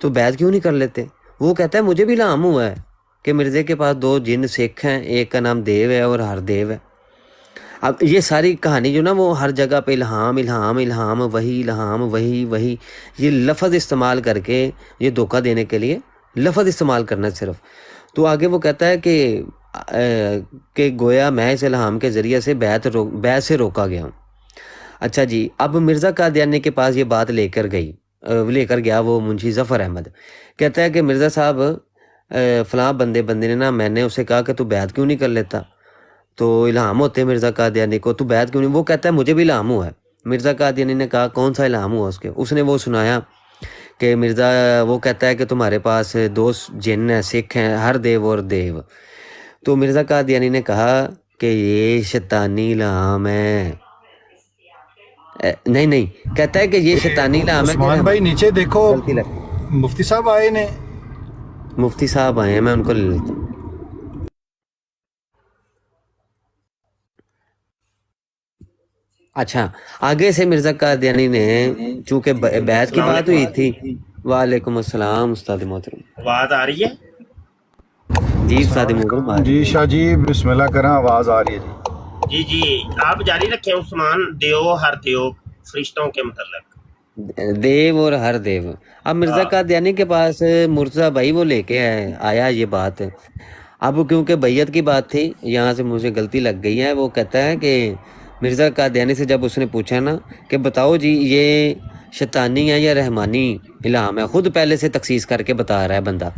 تو بیعت کیوں نہیں کر لیتے؟ وہ کہتا ہے مجھے بھی الہام ہوا ہے کہ مرزے کے پاس 2 جن سکھ ہیں، ایک کا نام دیو ہے اور ہر دیو ہے۔ اب یہ ساری کہانی جو نا وہ ہر جگہ پہ الہام الہام الہام وہی یہ لفظ استعمال کر کے یہ دھوکہ دینے کے لیے لفظ استعمال کرنا ہے صرف۔ تو آگے وہ کہتا ہے کہ گویا میں اس الہام کے ذریعے سے بیعت سے روکا گیا ہوں۔ اچھا جی، اب مرزا قادیانی کے پاس یہ بات لے کر گیا وہ منشی ظفر احمد، کہتا ہے کہ مرزا صاحب فلاں بندے نے نا، میں نے اسے کہا کہ تو بیعت کیوں نہیں کر لیتا؟ تو الہام ہوتے مرزا قادیانی کو، تو بیعت کیوں نہیں؟ وہ کہتا ہے مجھے بھی الہام ہوا ہے۔ مرزا قادیانی نے کہا کون سا الہام ہوا اس نے وہ سنایا کہ وہ کہتا ہے کہ تمہارے پاس 2 جن ہیں، سکھ ہیں، ہر دیو اور دیو۔ تو مرزا قادیانی نے کہا کہ یہ شیطانی الہام ہے۔ نہیں کہتا ہے کہ یہ شیطانی الہام ہے کہ عثمان بھائی نیچے دیکھو، غلطی لگ مفتی صاحب آئے نے۔ مفتی صاحب آئے ہیں، میں ان کو لے لیتا ہوں۔ اچھا، آگے سے مرزا قادیانی نے چونکہ بیعت کی السلام بات ہوئی علیکم، تھی۔ وعلیکم السلام استاد محترم۔ آواز آ رہی ہے؟ جی السلام استاد محترم آ علیکم رہی جی، شاہ جی بسم اللہ کریں، آواز آ رہی ہے جی۔ جی آپ جاری رکھیں عثمان، دیو ہر دیو فرشتوں کے متعلق۔ ہے، دیو اور ہر دیو۔ اب مرزا ہاں قادیانی کے پاس مرزا بھائی وہ لے کے آیا یہ بات۔ اب کیونکہ بیعت کی بات تھی، یہاں سے مجھے غلطی لگ گئی ہے۔ وہ کہتا ہے کہ مرزا قادیانی سے جب اس نے پوچھا نا کہ بتاؤ جی یہ شیطانی ہے یا رحمانی الہام ہے، خود پہلے سے تخصیص کر کے بتا رہا ہے بندہ۔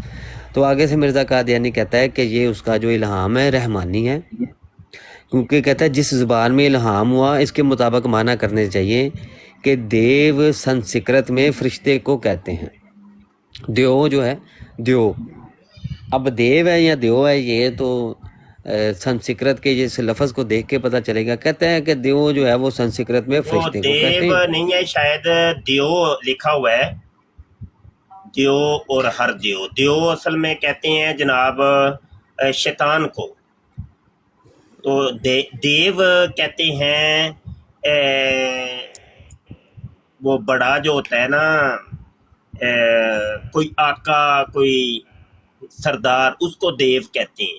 تو آگے سے مرزا قادیانی کہتا ہے کہ یہ اس کا جو الہام ہے رحمانی ہے، کیونکہ کہتا ہے جس زبان میں الہام ہوا اس کے مطابق معنی کرنے چاہیے کہ دیو سنسکرت میں فرشتے کو کہتے ہیں۔ دیو جو ہے، دیو، اب دیو ہے یا دیو ہے یہ تو سنسکرت کے اس لفظ کو دیکھ کے پتہ چلے گا۔ کہتے ہیں کہ دیو جو ہے وہ سنسکرت میں وہ فرشتے کو کہتے دیو ہیں۔ نہیں ہے، شاید دیو لکھا ہوا ہے، دیو اور ہر دیو۔ دیو اصل میں کہتے ہیں جناب شیطان کو، تو دیو کہتے ہیں وہ بڑا جو ہوتا ہے نا، کوئی آقا کوئی سردار، اس کو دیو کہتے ہیں۔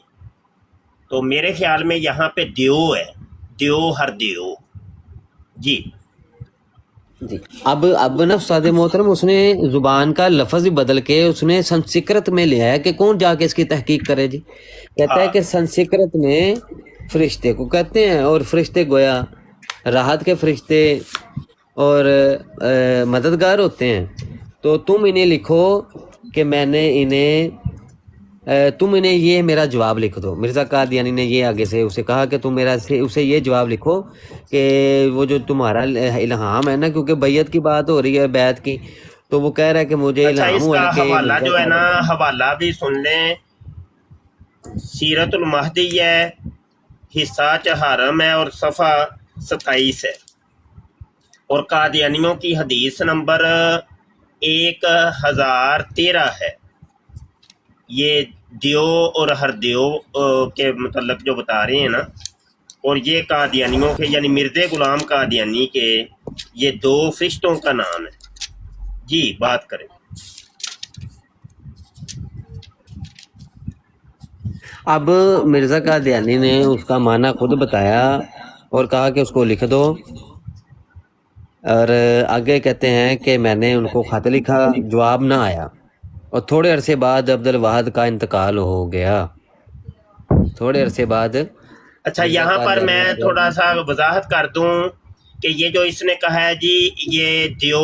تو میرے خیال میں یہاں پہ دیو ہے، دیو ہر دیو جی۔ جی، اب نا استاد محترم اس نے زبان کا لفظ ہی بدل کے اس نے سنسکرت میں لیا ہے کہ کون جا کے اس کی تحقیق کرے جی۔ کہتا ہے ہاں کہ سنسکرت میں فرشتے کو کہتے ہیں، اور فرشتے گویا راحت کے فرشتے اور مددگار ہوتے ہیں۔ تو تم انہیں لکھو کہ میں نے تم انہیں یہ میرا جواب لکھ دو۔ مرزا قادیانی نے یہ آگے سے اسے کہا کہ تم اسے یہ جواب لکھو کہ وہ جو تمہارا الہام ہے نا، کیونکہ بیعت کی بات ہو رہی ہے، بیعت کی، تو وہ کہہ رہا ہے کہ مجھے اچھا، الہام اس ہوا کا ہے کہ حوالہ مرزا جو ہے نا، قادیانی۔ حوالہ بھی سن لیں، سیرت المہدی ہے، حصہ چہارم ہے اور صفحہ 27 ہے، اور قادیانیوں کی حدیث نمبر 1013 ہے۔ یہ دیو اور ہر دیو کے متعلق جو بتا رہے ہیں نا، اور یہ قادیانیوں کے یعنی مرزا غلام قادیانی کے یہ 2 فرشتوں کا نام ہے جی۔ بات کریں۔ اب مرزا قادیانی نے اس کا معنی خود بتایا اور کہا کہ اس کو لکھ دو، اور آگے کہتے ہیں کہ میں نے ان کو خط لکھا، جواب نہ آیا، اور تھوڑے عرصے بعد عبد الواحد کا انتقال ہو گیا۔ تھوڑے عرصے بعد اچھا، مرزا یہاں پر قادیانی میں آ تھوڑا گیا۔ سا وضاحت کر دوں کہ یہ جو اس نے کہا ہے جی یہ دیو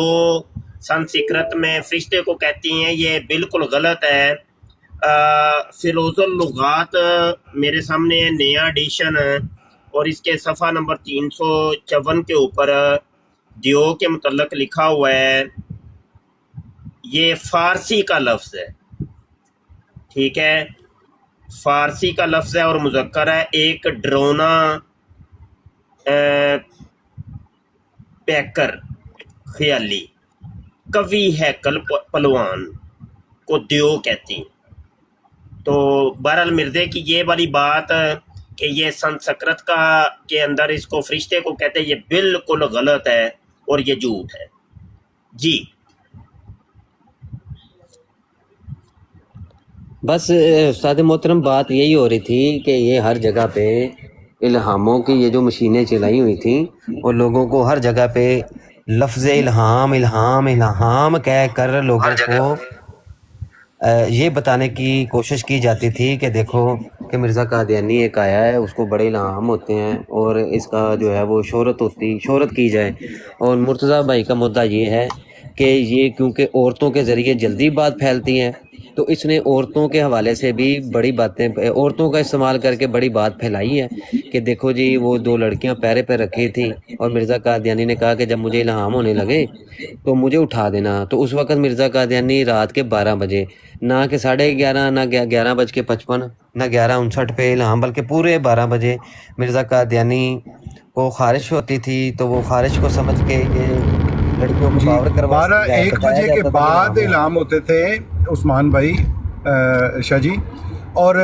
سنسکرت میں فرشتے کو کہتی ہیں، یہ بالکل غلط ہے۔ فیروز اللغات میرے سامنے ہے، نیا ایڈیشن ہے، اور اس کے صفحہ نمبر 354 کے اوپر دیو کے متعلق لکھا ہوا ہے، یہ فارسی کا لفظ ہے، ٹھیک ہے، فارسی کا لفظ ہے اور مذکر ہے۔ ایک ڈرونا پیکر خیالی قوی ہیکل پلوان کو دیو کہتی ہیں۔ تو بہرحال مرزے کی یہ والی بات کہ یہ سنسکرت کا کے اندر اس کو فرشتے کو کہتے ہیں، یہ بالکل غلط ہے اور یہ جھوٹ ہے جی۔ بس استاد محترم بات یہی ہو رہی تھی کہ یہ ہر جگہ پہ الہاموں کی یہ جو مشینیں چلائی ہوئی تھیں اور لوگوں کو ہر جگہ پہ لفظ الہام الہام الہام کہہ کر لوگوں کو یہ بتانے کی کوشش کی جاتی تھی کہ دیکھو کہ مرزا قادیانی ایک آیا ہے، اس کو بڑے الہام ہوتے ہیں اور اس کا جو ہے وہ شہرت کی جائے۔ اور مرتضیٰ بھائی کا مدعا یہ ہے کہ یہ کیونکہ عورتوں کے ذریعے جلدی بات پھیلتی ہیں تو اس نے عورتوں کے حوالے سے بھی بڑی باتیں، عورتوں کا استعمال کر کے بڑی بات پھیلائی ہے کہ دیکھو جی وہ 2 لڑکیاں پیرے پہ رکھی تھیں اور مرزا قادیانی نے کہا کہ جب مجھے الہام ہونے لگے تو مجھے اٹھا دینا۔ تو اس وقت مرزا قادیانی رات کے 12 بجے، نہ کہ 11:30 نہ 11:55 نہ 11:59 پہ الہام، بلکہ پورے 12 بجے مرزا قادیانی کو خارش ہوتی تھی تو وہ خارش کو سمجھ کے یہ لڑکیوں کو جی پاور کروا 12-1 بجے کے بعد الہام ہوتے تھے عثمان بھائی شاہ جی، اور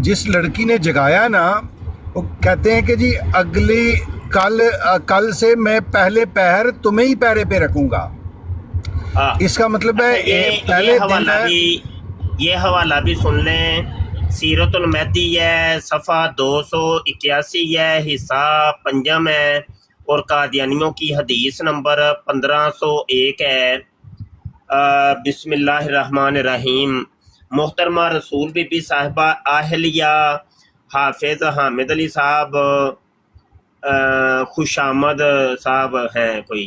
جس لڑکی نے جگایا نا وہ کہتے ہیں کہ جی اگلی کل سے میں پہلے پہر تمہیں ہی پیرے پہ رکھوں گا۔ اس کا مطلب ہے پہلے دن ہے۔ یہ حوالہ بھی سن لیں، سیرت المہدی ہے، صفحہ 281 ہے، حصہ 5 ہے، اور قادیانیوں کی حدیث نمبر 1501 ہے۔ بسم اللہ الرحمن الرحیم۔ محترمہ رسول بی بی صاحبہ اہلیہ حافظ حامد علی صاحب، خوش آمد صاحب ہیں کوئی،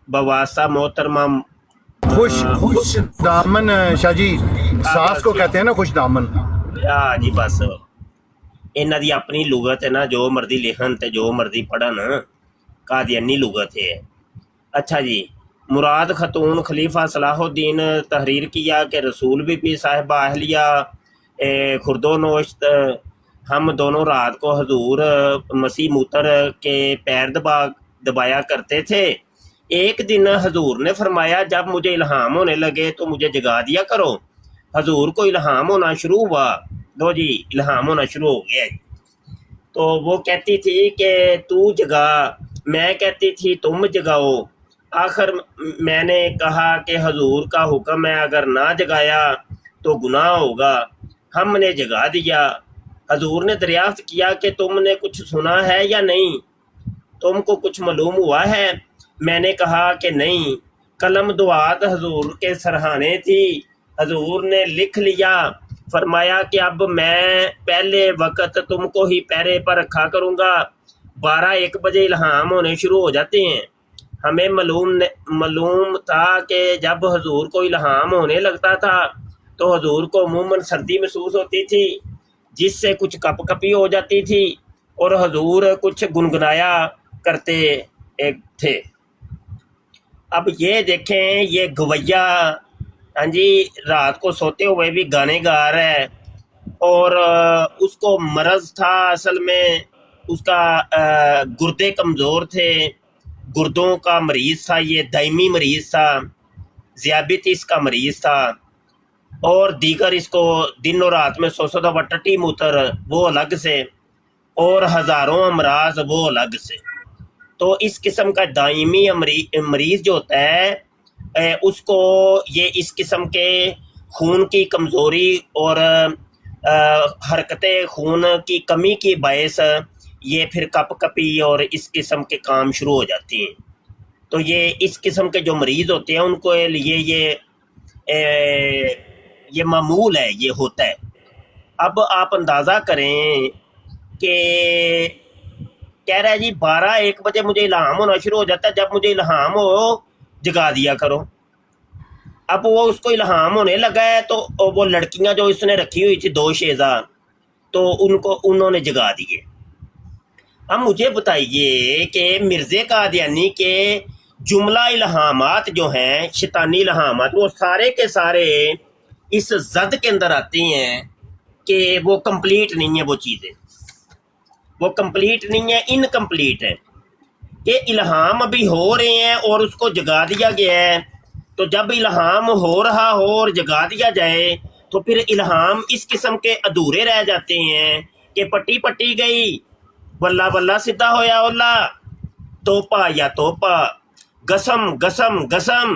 بواسہ محترمہ خوش دامن شاہ جی، ساس کو کہتے ہیں نا خوش دامن۔ جی بس انہاں دی اپنی لغت ہے نا، جو مرضی لکھن تے جو مرضی پڑھن، قادیانی لغت ہے۔ اچھا جی، مراد خاتون خلیفہ صلاح الدین تحریر کیا کہ رسول بی بی صاحبہ اہلیہ خرد و نوشت ہم دونوں رات کو حضور مسیح موتر کے پیر دبایا کرتے تھے۔ ایک دن حضور نے فرمایا جب مجھے الہام ہونے لگے تو مجھے جگا دیا کرو۔ حضور کو الہام ہونا شروع ہوا، دو جی الہام ہونا شروع ہو گیا، تو وہ کہتی تھی کہ تو جگا، میں کہتی تھی تم جگاؤ۔ آخر میں نے کہا کہ حضور کا حکم ہے، اگر نہ جگایا تو گناہ ہوگا۔ ہم نے جگا دیا۔ حضور نے دریافت کیا کہ تم نے کچھ سنا ہے یا نہیں، تم کو کچھ معلوم ہوا ہے؟ میں نے کہا کہ نہیں۔ قلم دعات حضور کے سرہانے تھی، حضور نے لکھ لیا، فرمایا کہ اب میں پہلے وقت تم کو ہی پیرے پر رکھا کروں گا۔ 12-1 بجے الہام ہونے شروع ہو جاتے ہیں۔ ہمیں معلوم تھا کہ جب حضور کو الہام ہونے لگتا تھا تو حضور کو عموماً سردی محسوس ہوتی تھی، جس سے کچھ کپ کپی ہو جاتی تھی اور حضور کچھ گنگنایا کرتے تھے۔ اب یہ دیکھیں، یہ گویا ہاں جی رات کو سوتے ہوئے بھی گانے گا رہا ہے، اور اس کو مرض تھا، اصل میں اس کا گردے کمزور تھے، گردوں کا مریض تھا، یہ دائمی مریض تھا، ذیابیطس کا مریض تھا، اور دیگر اس کو دن اور رات میں 100 دفعہ ٹٹی موتر وہ الگ سے، اور ہزاروں امراض وہ الگ سے۔ تو اس قسم کا دائمی مریض جو ہوتا ہے اس کو یہ اس قسم کے خون کی کمزوری اور حرکت خون کی کمی کی باعث یہ پھر کپ کپی اور اس قسم کے کام شروع ہو جاتے ہیں۔ تو یہ اس قسم کے جو مریض ہوتے ہیں ان کو لیے یہ معمول ہے، یہ ہوتا ہے۔ اب آپ اندازہ کریں کہ کہہ رہا ہے جی 12-1 بجے مجھے الہام ہونا شروع ہو جاتا ہے، جب مجھے الہام ہو جگا دیا کرو۔ اب وہ اس کو الہام ہونے لگا ہے تو وہ لڑکیاں جو اس نے رکھی ہوئی تھی 2 شیزہ، تو انہوں نے جگا دیے۔ اب مجھے بتائیے کہ مرزا قادیانی کے جملہ الہامات جو ہیں، شیطانی الہامات، وہ سارے کے سارے اس زد کے اندر آتے ہیں کہ وہ کمپلیٹ نہیں ہے، وہ چیزیں وہ کمپلیٹ نہیں ہے، انکمپلیٹ ہے، کہ الہام ابھی ہو رہے ہیں اور اس کو جگا دیا گیا ہے۔ تو جب الہام ہو رہا ہو اور جگا دیا جائے تو پھر الہام اس قسم کے ادھورے رہ جاتے ہیں کہ پٹی پٹی گئی، بلہ بلہ سدھا ہویا اولا، توپا یا توپا، گسم گسم گسم۔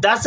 10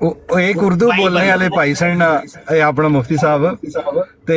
ਉਹ ਇੱਕ ਉਰਦੂ ਬੋਲਣੇ ਵਾਲੇ ਭਾਈ ਸਨ ਇਹ ਆਪਣਾ ਮੁਫਤੀ ਸਾਹਿਬ ਤੇ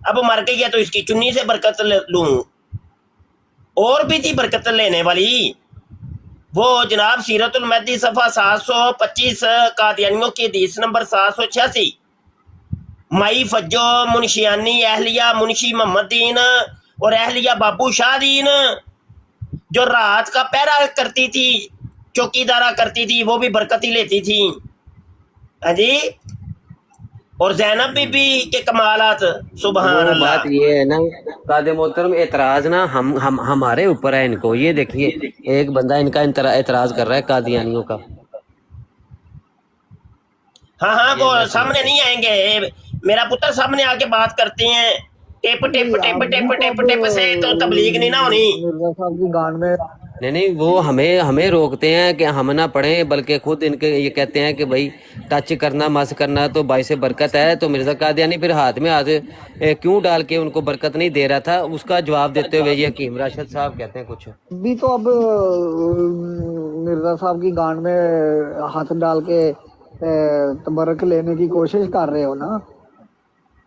اب مر گئی ہے تو اس کی چنی سے برکت لوں. اور بھی تھی برکت لینے والی. وہ جناب سیرت المہدی صفحہ 725 قادیانیوں کی حدیث نمبر 786. مائی فجو منشیانی اہلیہ منشی محمد دین اور اہلیہ بابو شاہ دین جو رات کا پہرا کرتی تھی, چوکیدارہ کرتی تھی, وہ بھی برکتی لیتی تھی. ہاں جی. اور زینب بی بی کے کمالات سبحان وہ اللہ. بات یہ ہے نا قاضی محترم, اعتراض نا ہم ہمارے اوپر ہے. ان کو یہ دیکھیے ایک بندہ ان کا اعتراض کر رہا ہے قادیانیوں کا. ہاں وہ سامنے نہیں آئیں گے. میرا پتر سامنے آ کے بات کرتے ہیں tape tape tape tape tape tape سے, تو تبلیغ نہیں نہ ہونی. مرزا صاحب کی گان میں نہیں وہ ہمیں روکتے ہیں کہ ہم نہ پڑھیں, بلکہ خود ان کے یہ کہتے ہیں کہ بھائی ٹچ کرنا مس کرنا تو باعث برکت ہے. تو مرزا قادیانی پھر ہاتھ میں ہاتھ کیوں ڈال کے ان کو برکت نہیں دے رہا تھا, اس کا جواب دیتے ہوئے یہ حکیم راشد صاحب کہتے ہیں کچھ. بھی تو اب مرزا صاحب کی گان میں ہاتھ ڈال کے تبرک لینے کی کوشش کر رہے ہو نا.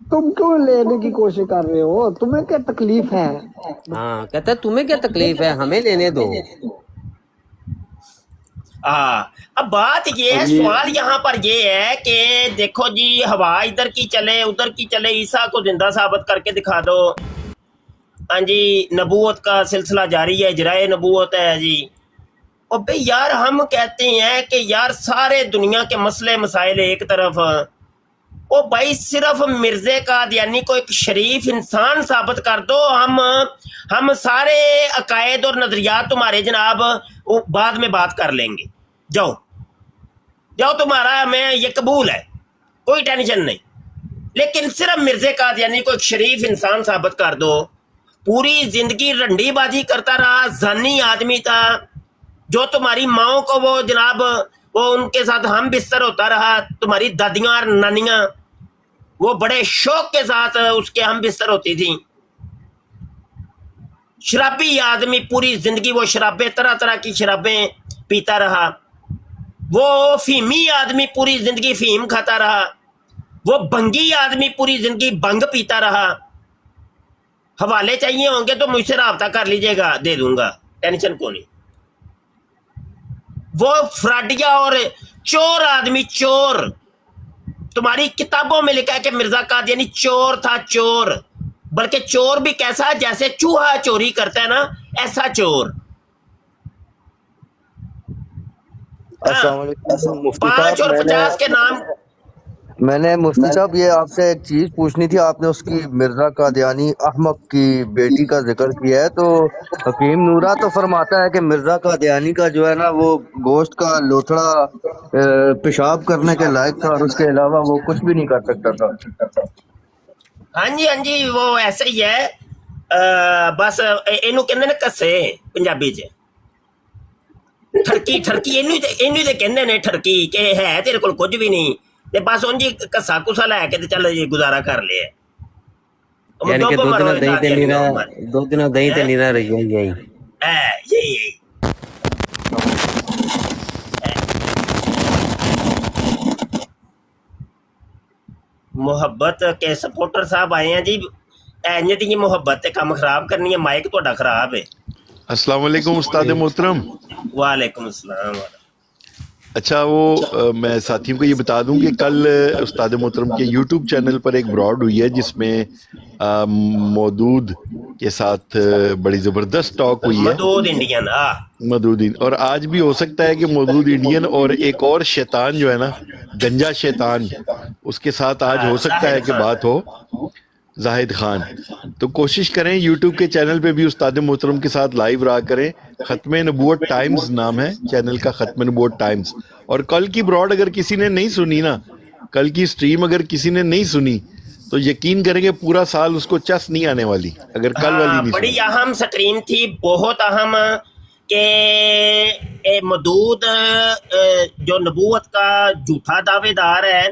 تم کیوں لینے کی کوشش کر رہے ہو؟ تمہیں کیا تکلیف ہے؟ ہاں کہتا ہے تمہیں کیا تکلیف ہے, ہمیں لینے دو. اب بات یہ ہے, سوال یہاں پر یہ ہے کہ دیکھو جی ہوا ادھر کی چلے ادھر کی چلے, عیسیٰ کو زندہ ثابت کر کے دکھا دو. ہاں جی, نبوت کا سلسلہ جاری ہے, اجرائے نبوت ہے جی. اور بھئی یار ہم کہتے ہیں کہ یار سارے دنیا کے مسئلے مسائل ایک طرف, او بھائی صرف مرزا قادیانی کو ایک شریف انسان ثابت کر دو. ہم سارے عقائد اور نظریات تمہارے جناب بعد میں بات کر لیں گے. جاؤ تمہارا ہمیں یہ قبول ہے, کوئی ٹینشن نہیں. لیکن صرف مرزا قادیانی کو ایک شریف انسان ثابت کر دو. پوری زندگی رنڈی بازی کرتا رہا, زانی آدمی تھا, جو تمہاری ماؤں کو وہ جناب وہ ان کے ساتھ ہم بستر ہوتا رہا. تمہاری دادیاں اور نانیاں وہ بڑے شوق کے ساتھ اس کے ہم بستر ہوتی تھیں. شرابی آدمی, پوری زندگی وہ شرابیں, طرح طرح کی شرابیں پیتا رہا. وہ فیمی آدمی پوری زندگی فیم کھاتا رہا. وہ بنگی آدمی پوری زندگی بنگ پیتا رہا. حوالے چاہیے ہوں گے تو مجھ سے رابطہ کر لیجئے گا, دے دوں گا, ٹینشن کو نہیں. وہ فراڈیا اور چور آدمی, چور. تمہاری کتابوں میں لکھا ہے کہ مرزا قادیانی چور تھا, چور. بلکہ چور بھی کیسا, جیسے چوہا چوری کرتا ہے نا, ایسا چور. السلام علیکم مفتی صاحب. 5 اور 50 کے نام. میں نے مفتی صاحب یہ آپ سے ایک چیز پوچھنی تھی. آپ نے اس کی مرزا قادیانی احمق کی بیٹی کا ذکر کیا ہے, تو حکیم نورا تو فرماتا ہے کہ مرزا قادیانی کا جو ہے نا وہ گوشت کا لوتھڑا پیشاب کرنے کے لائق تھا, اور اس کے علاوہ وہ کچھ بھی نہیں کر سکتا تھا. ہاں جی وہ ایسا ہی ہے. بس اینو کہندے نے کسے پنجابی چ ٹھڑکی اینو تے کہندے نے ٹھڑکی, کہ ہے تیرے کول کچھ بھی نہیں تے بس اونجی کسا کسا لے کے تے چل جی گزارا کر لیا. یعنی کہ دو دن دہی تے نیرا رہی ہے یہی محبت کے سپورٹر صاحب آئے ہیں جی. اینج دی محبت تے کام خراب کرنی ہے, مائک تہاڈا خراب ہے. السلام علیکم استاد محترم. وعلیکم السلام. اچھا وہ میں ساتھیوں کو یہ بتا دوں کہ کل استاد محترم کے یوٹیوب چینل پر ایک براڈ ہوئی ہے جس میں مودود کے ساتھ بڑی زبردست ٹاک ہوئی ہے. مودود انڈین, مودود, اور آج بھی ہو سکتا ہے کہ مودود انڈین اور ایک اور شیطان جو ہے نا, گنجا شیطان, اس کے ساتھ آج ہو سکتا ہے کہ بات ہو, زاہد خان. تو کوشش کریں یوٹیوب کے چینل پہ بھی استاد محترم کے ساتھ لائیو رہا کریں. ختم نبوت ٹائمز نام ہے چینل کا, ختم نبوت ٹائمز. اور کل کی براڈ اگر کسی نے نہیں سنی نا, کل کی سٹریم اگر کسی نے نہیں سنی تو یقین کریں کہ پورا سال اس کو چس نہیں آنے والی اگر کل والی نہیں. بڑی اہم سٹریم تھی, بہت اہم, کہ مودود جو نبوت کا جھوٹا دعوے دار ہے,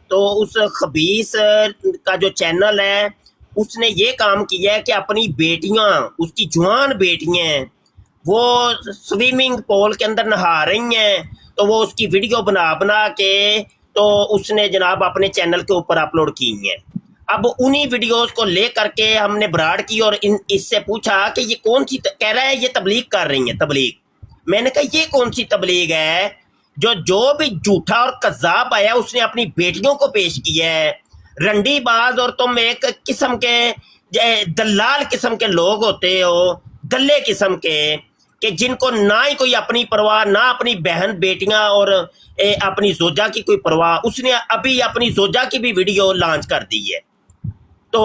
تو اس خبیث کا جو چینل ہے اس نے یہ کام کیا ہے کہ اپنی بیٹیاں, اس کی جوان بیٹیاں ہیں, وہ سوئمنگ پول کے اندر نہا رہی ہیں, تو وہ اس کی ویڈیو بنا کے تو اس نے جناب اپنے چینل کے اوپر اپلوڈ کی ہیں. اب انہی ویڈیوز کو لے کر کے ہم نے براڈ کی اور اس سے پوچھا کہ یہ کون سی کہہ رہا ہے یہ تبلیغ کر رہی ہیں تبلیغ. میں نے کہا یہ کون سی تبلیغ ہے جو بھی جھوٹا اور کذاب آیا اس نے اپنی بیٹیوں کو پیش کیا ہے. رنڈی باز اور تم ایک قسم کے دلال قسم کے لوگ ہوتے ہو, دلے قسم کے, کہ جن کو نہ ہی کوئی اپنی پرواہ, نہ اپنی بہن بیٹیاں اور اپنی زوجہ کی کوئی پرواہ. اس نے ابھی اپنی زوجہ کی بھی ویڈیو لانچ کر دی ہے. تو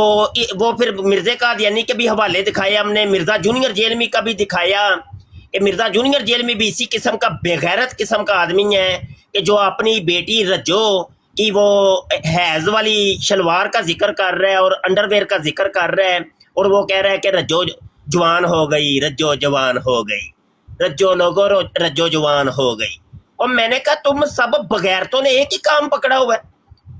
وہ پھر مرزا قادیانی کے بھی حوالے دکھائے ہم نے, مرزا جونیئر جیلمی کا بھی دکھایا کہ مرزا جونیئر جیلمی بھی اسی قسم کا بے غیرت قسم کا آدمی ہے کہ جو اپنی بیٹی رجو کی وہ حیض والی شلوار کا ذکر کر رہا ہے اور انڈر ویئر کا ذکر کر رہا ہے, اور وہ کہہ رہا ہے کہ رجو جوان ہو گئی, رجو جوان ہو گئی, رجو لوگوں رجو جوان ہو گئی. اور میں نے کہا تم سب بغیرتوں نے ایک ہی کام پکڑا ہوا ہے,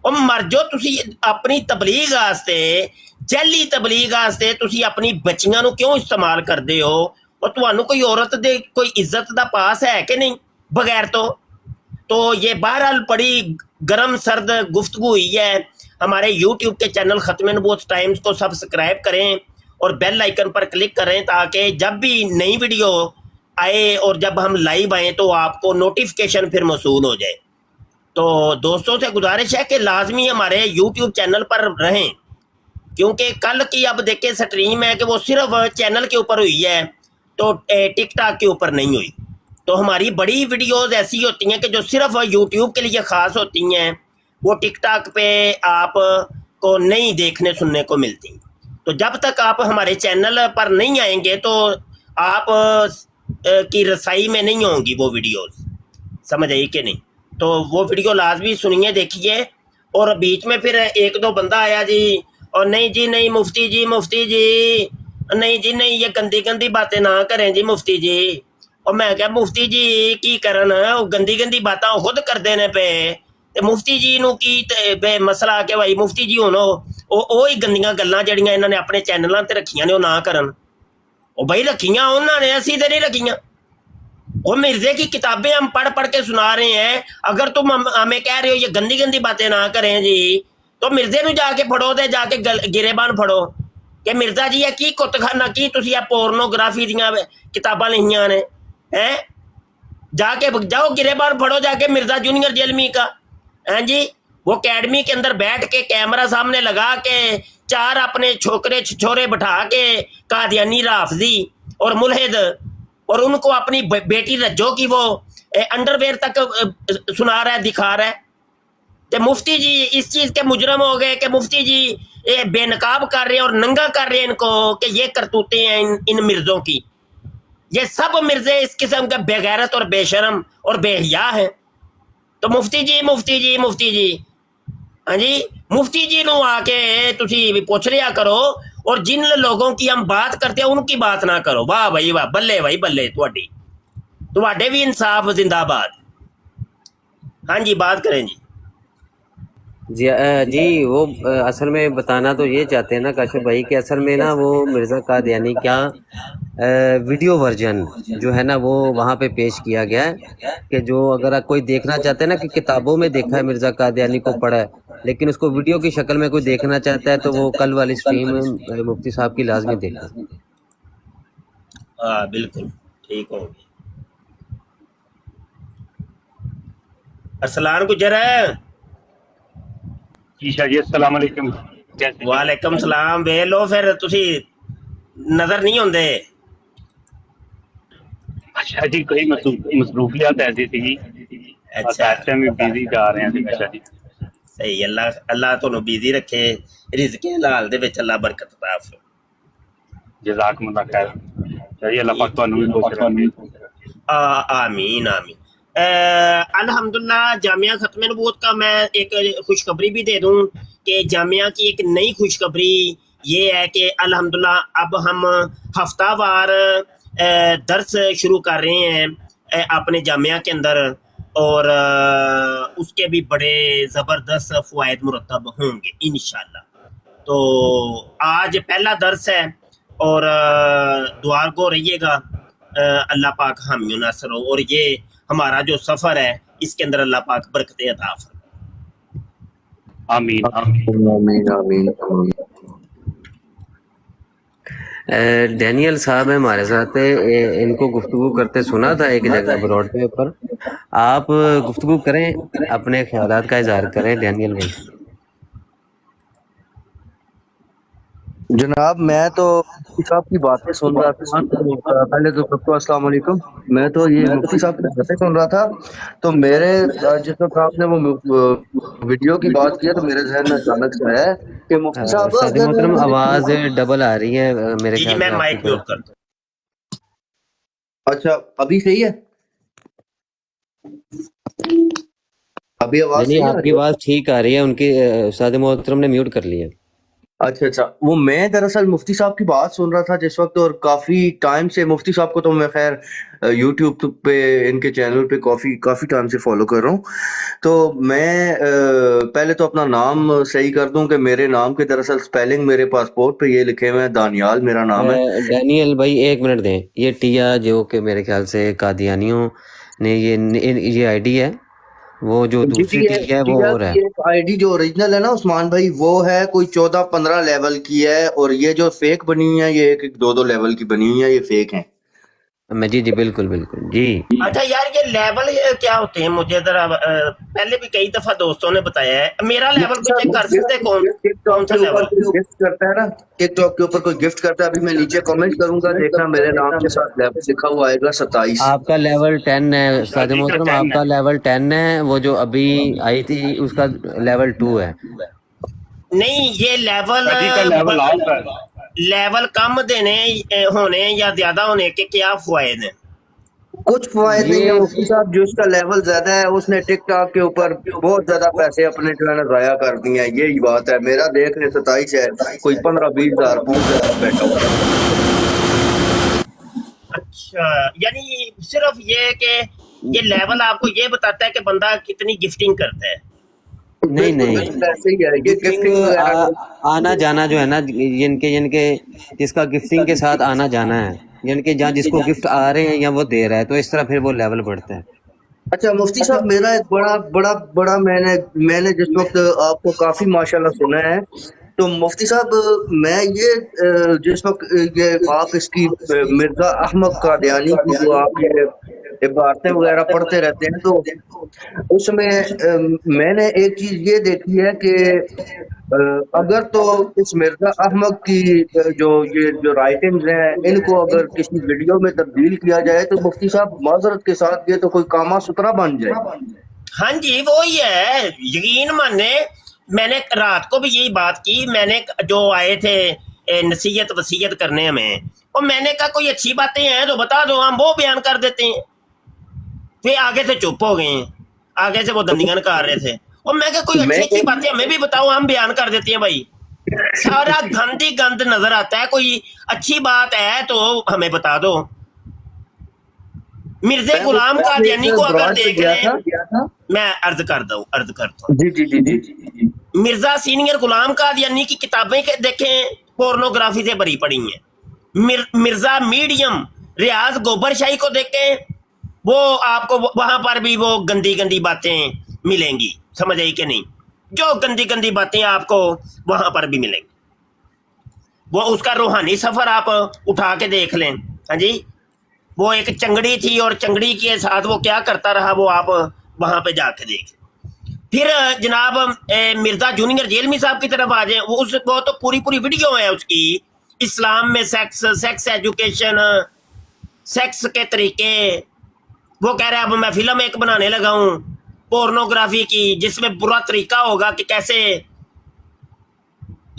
اور مر جو تسی اپنی تبلیغ واسطے, جعلی تبلیغ واسطے تسی اپنی بچیاں نو کیوں استعمال کردے ہو, اور تمہانوں کوئی عورت دے کوئی عزت دا پاس ہے کہ نہیں بغیر تو یہ بہرحال بڑی گرم سرد گفتگو ہوئی ہے. ہمارے یوٹیوب کے چینل ختم نبوت ٹائمز کو سبسکرائب کریں اور بیل آئیکن پر کلک کریں تاکہ جب بھی نئی ویڈیو آئے اور جب ہم لائیو آئیں تو آپ کو نوٹیفیکیشن پھر موصول ہو جائے. تو دوستوں سے گزارش ہے کہ لازمی ہمارے یوٹیوب چینل پر رہیں, کیونکہ کل کی اب دیکھیں سٹریم ہے کہ وہ صرف چینل کے اوپر ہوئی ہے تو ٹک ٹاک کے اوپر نہیں ہوئی. تو ہماری بڑی ویڈیوز ایسی ہوتی ہیں کہ جو صرف یوٹیوب کے لیے خاص ہوتی ہیں, وہ ٹک ٹاک پہ آپ کو نہیں دیکھنے سننے کو ملتی. تو جب تک آپ ہمارے چینل پر نہیں آئیں گے تو آپ کی رسائی میں نہیں ہوں گی وہ ویڈیوز, سمجھ آئی کہ نہیں. تو وہ ویڈیو لازمی سنیے دیکھیے. اور بیچ میں پھر ایک دو بندہ آیا جی, اور نہیں جی نہیں مفتی جی نہیں جی نہیں یہ گندی گندی باتیں نہ کریں جی مفتی جی. اور میں کہا مفتی جی کی کرن گندی گندی باتاں خود کر دینے پہ مفتی جی نو کی بے مسئلہ کہ بھائی مفتی جی ہوں وہی گندیاں گلاں جڑیاں انہوں نے اپنے چینلاں تے رکھیاں نے وہ نہ کرن. وہ بھائی رکھیاں انہوں نے, اسی تے نہیں رکھیاں. وہ مرزے کی کتابیں ہم پڑھ پڑھ کے سنا رہے ہیں, اگر تم ہمیں کہہ رہے ہو یہ گندی گندی باتیں نہ کریں جی تو مرزے نو جا کے پڑھو تے جا کے گریبان پڑھو کہ مرزا جی یہ کی کتخانہ کی تسی پورنوگرافی دیاں کتاباں لکھیاں نے ہیں, جا کے جاؤ گریبان پڑھو جا کے مرزا جونیئر جیلمی کا. ہاں جی, وہ اکیڈمی کے اندر بیٹھ کے کیمرہ سامنے لگا کے چار اپنے چھوکرے چھچورے بٹھا کے قادیانی رافضی اور ملحد, اور ان کو اپنی بیٹی رجو کی وہ انڈر ویئر تک سنا رہا ہے, دکھا رہا ہے. تو مفتی جی اس چیز کے مجرم ہو گئے کہ مفتی جی بے نقاب کر رہے ہیں اور ننگا کر رہے ہیں ان کو کہ یہ کرتوتے ہیں ان مرزوں کی. یہ سب مرزے اس قسم کے بے غیرت اور بے شرم اور بے حیا ہیں. تو مفتی جی ہاں جی مفتی جی نو آ کے تسی پوچھ لیا کرو, اور جن لوگوں کی ہم بات کرتے ہیں ان کی بات نہ کرو. واہ بھائی واہ, بلے بھائی بلے, تواڈے بھی انصاف زندہ باد. ہاں جی بات کریں جی. جی وہ اصل میں بتانا تو یہ چاہتے ہیں نا کاشف بھائی کہ اصل میں نا وہ مرزا قادیانی کا ویڈیو ورژن جو ہے نا وہ وہاں پہ پیش کیا گیا ہے کہ جو اگر کوئی دیکھنا چاہتے ہیں نا کہ کتابوں میں دیکھا ہے مرزا قادیانی کو پڑھا ہے, لیکن اس کو ویڈیو کی شکل میں کوئی دیکھنا چاہتا ہے تو وہ کل والی سٹریم مفتی صاحب کی لازمی دیکھا. ہاں بالکل ٹھیک ہو گیا. ارسلان گجر ہے جی شاہ جی السلام علیکم. وعلیکم السلام. ویکھ لو پھر تسی نظر نہیں ہوندے. اچھا جی کوئی مصروفیات ایسی تھی, اچھا ایسے میں بیزی جا رہے ہیں شاہ جی. صحیح, اللہ تانوں بیزی رکھے, رزق حلال دے وچ اللہ برکت عطا فرمائے. جزاکم اللہ خیر. چاہیے اللہ پاک تانوں بھی خوش رکھے. آمین آمین. الحمدللہ جامعہ ختم نبوت کا میں ایک خوشخبری بھی دے دوں کہ جامعہ کی ایک نئی خوشخبری یہ ہے کہ الحمدللہ اب ہم ہفتہ وار درس شروع کر رہے ہیں اپنے جامعہ کے اندر, اور اس کے بھی بڑے زبردست فوائد مرتب ہوں گے انشاءاللہ. تو آج پہلا درس ہے اور دعا گو رہیے گا, اللہ پاک حامی و ناصر ہو, اور یہ ہمارا جو سفر ہے اس کے اندر اللہ پاک برکتیں عطا فرمائے. آمین آمین آمین آمین۔ ڈینیل صاحب ہیں ہمارے ساتھ، ان کو گفتگو کرتے سنا تھا ایک جگہ بروڈ پے پر۔ آپ گفتگو کریں، اپنے خیالات کا اظہار کریں ڈینیل بھائی۔ جناب میں تو مفتی صاحب کی باتیں سن رہا تھا، پہلے تو سب کو السلام علیکم۔ میں تو یہ مفتی صاحب کی باتیں سن رہا تھا، تو میرے جس وقت آپ نے وہ ویڈیو کی بات کی ہے تو میرے ذہن میں اچانک سے ہے کہ مفتی صاحب سعد محترم آواز ڈبل آ رہی ہے میرے جی خیال میں سے آپ مائک کی میوٹ کر دوں۔ اچھا ابھی صحیح ہے؟ ابھی آواز نہیں، صحیح آپ آ کی رہی ہے؟ آواز ٹھیک آ رہی ہے، ان کی سعد محترم نے میوٹ کر لی ہے۔ اچھا اچھا، وہ میں دراصل مفتی صاحب کی بات سن رہا تھا جس وقت، اور کافی ٹائم سے مفتی صاحب کو تو میں خیر یوٹیوب پہ ان کے چینل پہ کافی ٹائم سے فالو کر رہا ہوں۔ تو میں پہلے تو اپنا نام صحیح کر دوں کہ میرے نام کے دراصل سپیلنگ میرے پاسپورٹ پہ یہ لکھے ہوئے ہیں، دانیال میرا نام ہے۔ ڈینیل بھائی ایک منٹ دیں، یہ ٹیا جو کہ میرے خیال سے قادیانیوں نے یہ آئی ڈی ہے، وہ جو جی دوسری ٹی ہے وہ ٹیا اور ہے۔ کی ایک آئی ڈی جو اوریجنل ہے نا عثمان بھائی، وہ ہے کوئی 14-15 لیول کی ہے، اور یہ جو فیک بنی ہوئی ہیں یہ ایک 2 لیول کی بنی ہوئی ہیں، یہ فیک ہیں۔ جی جی بالکل بالکل جی۔ اچھا یار یہ لیول کیا ہوتے ہیں؟ مجھے ذرا پہلے بھی کئی دفعہ دوستوں نے بتایا ہے، میرا لیول کو چیک کر سکتے ہیں؟ ٹک کون ٹاک سا کے اوپر لیول؟ کوئی گفٹ کرتا ہے نا، ٹک ٹاک کے اوپر کوئی گفٹ کرتا ہے، ابھی میں نیچے کمنٹ کروں گا، دیکھنا میرے نام کے ساتھ لیول لکھا ہوا آئے گا 27۔ آپ کا لیول 10 ہے استاد شادی کا محترم، 10 آپ کا لیول 10 ہے، وہ جو ابھی آئی تھی اس کا لیول 2 ہے۔ نہیں یہ شادی کا لیول آپ ہے۔ لیول کم دینے ہونے یا زیادہ ہونے کے کیا فوائد ہیں؟ کچھ فوائد نہیں ہے مفتی صاحب، جو اس کا لیول زیادہ ہے اس نے ٹک ٹاک کے اوپر بہت زیادہ پیسے اپنے جو ہے نا ضائع کر دیے ہیں، یہی بات ہے۔ میرا دیکھ لیں 27 ہے، کوئی 15-20 ہزار بیٹھا ہوا ہے۔ اچھا یعنی صرف یہ کہ یہ لیول آپ کو یہ بتاتا ہے کہ بندہ کتنی گفٹنگ کرتا ہے؟ نہیں نہیں، بالکل ایسے ہی ہے یہ گفٹنگ گفٹنگ وغیرہ۔ آنا جانا جو ہے نا، جن کے جس کا گفٹنگ کے ساتھ آنا جانا ہے، جہاں جس کو گفٹ آ رہے ہیں یا وہ دے رہا ہے، تو اس طرح پھر وہ لیول بڑھتا ہے۔ اچھا مفتی صاحب، میرا ایک بڑا میں نے جس وقت آپ کو کافی ماشاءاللہ سنا ہے، تو مفتی صاحب میں یہ جس وقت یہ آپ اس کی مرزا احمد قادیانی کی جو آپ یہ عبارتیں وغیرہ پڑھتے رہتے ہیں، تو اس میں نے ایک چیز یہ دیکھی ہے کہ اگر تو اس مرزا احمد کی جو رائٹنگز ہیں ان کو اگر کسی ویڈیو میں تبدیل کیا جائے تو مفتی صاحب معذرت کے ساتھ یہ تو کوئی کاما سترا بن جائے۔ ہاں جی وہی ہے، یقین مانے میں نے رات کو بھی یہی بات کی، میں نے جو آئے تھے نصیحت وصیت کرنے میں، اور میں نے کہا کوئی اچھی باتیں ہیں تو بتا دو، ہم وہ بیان کر دیتے ہیں۔ پھر آگے سے چپ ہو گئے ہیں، آگے سے وہ دندیاں نکال رہے تھے، اور میں کہا کوئی اچھی باتیں ہمیں بھی بتاؤ، ہم بیان کر دیتے ہیں۔ بھائی سارا گند ہی گند نظر آتا ہے، کوئی اچھی بات ہے تو ہمیں بتا دو۔ مرزا غلام قادیانی کو اگر دیکھ لیں، میں عرض کرتا ہوں جی مرزا سینئر غلام قادیانی کی کتابیں دیکھیں، پورنوگرافی سے بھری پڑی ہیں۔ مرزا میڈیم ریاض گوبر شاہی کو دیکھیں، وہ آپ کو وہاں پر بھی وہ گندی گندی باتیں ملیں گی، سمجھ آئی کہ نہیں؟ جو گندی گندی باتیں آپ کو وہاں پر بھی ملیں گی، وہ اس کا روحانی سفر آپ اٹھا کے دیکھ لیں۔ ہاں جی، وہ ایک چنگڑی تھی اور چنگڑی کے ساتھ وہ کیا کرتا رہا، وہ آپ وہاں پہ جا کے دیکھ لیں۔ پھر جناب مرزا جونیئر جیلمی صاحب کی طرف آ جائیں، وہ تو پوری ویڈیو ہے اس کی، اسلام میں سیکس ایجوکیشن، سیکس کے طریقے۔ وہ کہہ رہے اب میں فلم ایک بنانے لگا ہوں پورنوگرافی کی، جس میں برا طریقہ ہوگا کہ کیسے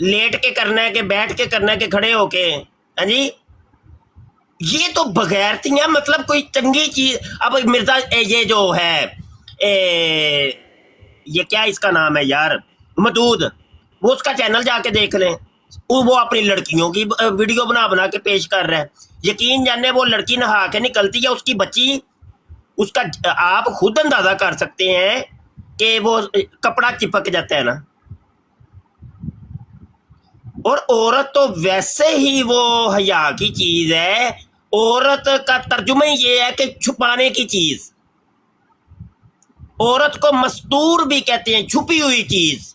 لیٹ کے کرنا ہے، کہ بیٹھ کے کرنا ہے، کہ کھڑے ہو کے۔ ہاں جی، یہ تو بغیرتیاں، مطلب کوئی چنگی چیز۔ اب مرزا یہ جو ہے یہ کیا اس کا نام ہے یار، مدود، وہ اس کا چینل جا کے دیکھ لیں، وہ اپنی لڑکیوں کی ویڈیو بنا کے پیش کر رہا ہے۔ یقین جانے وہ لڑکی نہا کے نکلتی ہے، اس کی بچی، اس کا آپ خود اندازہ کر سکتے ہیں کہ وہ کپڑا چپک جاتا ہے نا۔ اور عورت تو ویسے ہی وہ حیا کی چیز ہے، عورت کا ترجمہ یہ ہے کہ چھپانے کی چیز۔ عورت کو مستور بھی کہتے ہیں، چھپی ہوئی چیز۔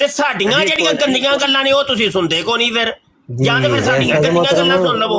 ਤੇ ਸਾਡੀਆਂ ਜਿਹੜੀਆਂ ਗੰਦੀਆਂ ਗੱਲਾਂ ਨੇ ਉਹ ਤੁਸੀਂ ਸੁਣਦੇ ਕੋ ਨਹੀਂ ਫਿਰ, ਜਾਂ ਤੇ ਫਿਰ ਸਾਡੀਆਂ ਗੰਦੀਆਂ ਗੱਲਾਂ ਸੁਣ ਲਵੋ।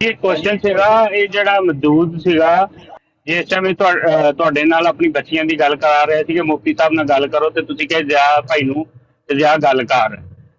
ਇਹ ਕੁਐਸਚਨ ਸੀਗਾ, ਇਹ ਜਿਹੜਾ ਮਦੂਦ ਸੀਗਾ, ਜਿਸ ਟਾਈਮ ਤੁਹਾਡੇ ਨਾਲ ਆਪਣੀ ਬੱਚੀਆਂ ਦੀ ਗੱਲ ਕਰਾ ਰਹੇ ਸੀ ਕਿ ਮੁਫਤੀ ਸਾਹਿਬ ਨਾਲ ਗੱਲ ਕਰੋ, ਤੇ ਤੁਸੀਂ ਕਹੇ ਜਾ ਭਾਈ ਨੂੰ ਤੇ ਜਾ ਗੱਲ ਕਰ,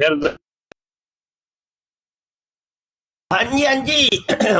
ਫਿਰ। ਹਾਂਜੀ ਹਾਂਜੀ,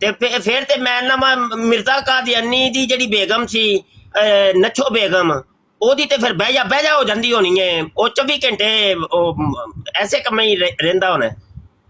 ਤੇ ਫਿਰ ਤੇ ਮੈਂ ਨਾ ਮਿਰਜ਼ਾ ਕਾਦੀਆਨੀ ਦੀ ਜਿਹੜੀ ਬੇਗਮ ਸੀ, ਨੱਛੋ ਬੇਗਮ, ਉਹਦੀ ਤੇ ਫਿਰ ਬਹਿ ਜਾ ਹੋ ਜਾਂਦੀ ਹੋਣੀ ਹੈ। ਉਹ 24 ਘੰਟੇ ਉਹ ਐਸੇ ਕੰਮ ਹੀ ਰਹਿੰਦਾ ਹੋਣਾ,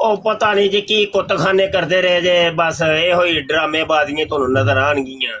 ਉਹ ਪਤਾ ਨਹੀਂ ਜੀ ਕੀ ਕੁੱਤਖਾਨੇ ਕਰਦੇ ਰਹੇ ਜੇ, ਬਸ ਇਹੋ ਹੀ ਡਰਾਮੇਬਾਜ਼ੀਆਂ ਤੁਹਾਨੂੰ ਨਜ਼ਰ ਆਣਗੀਆਂ।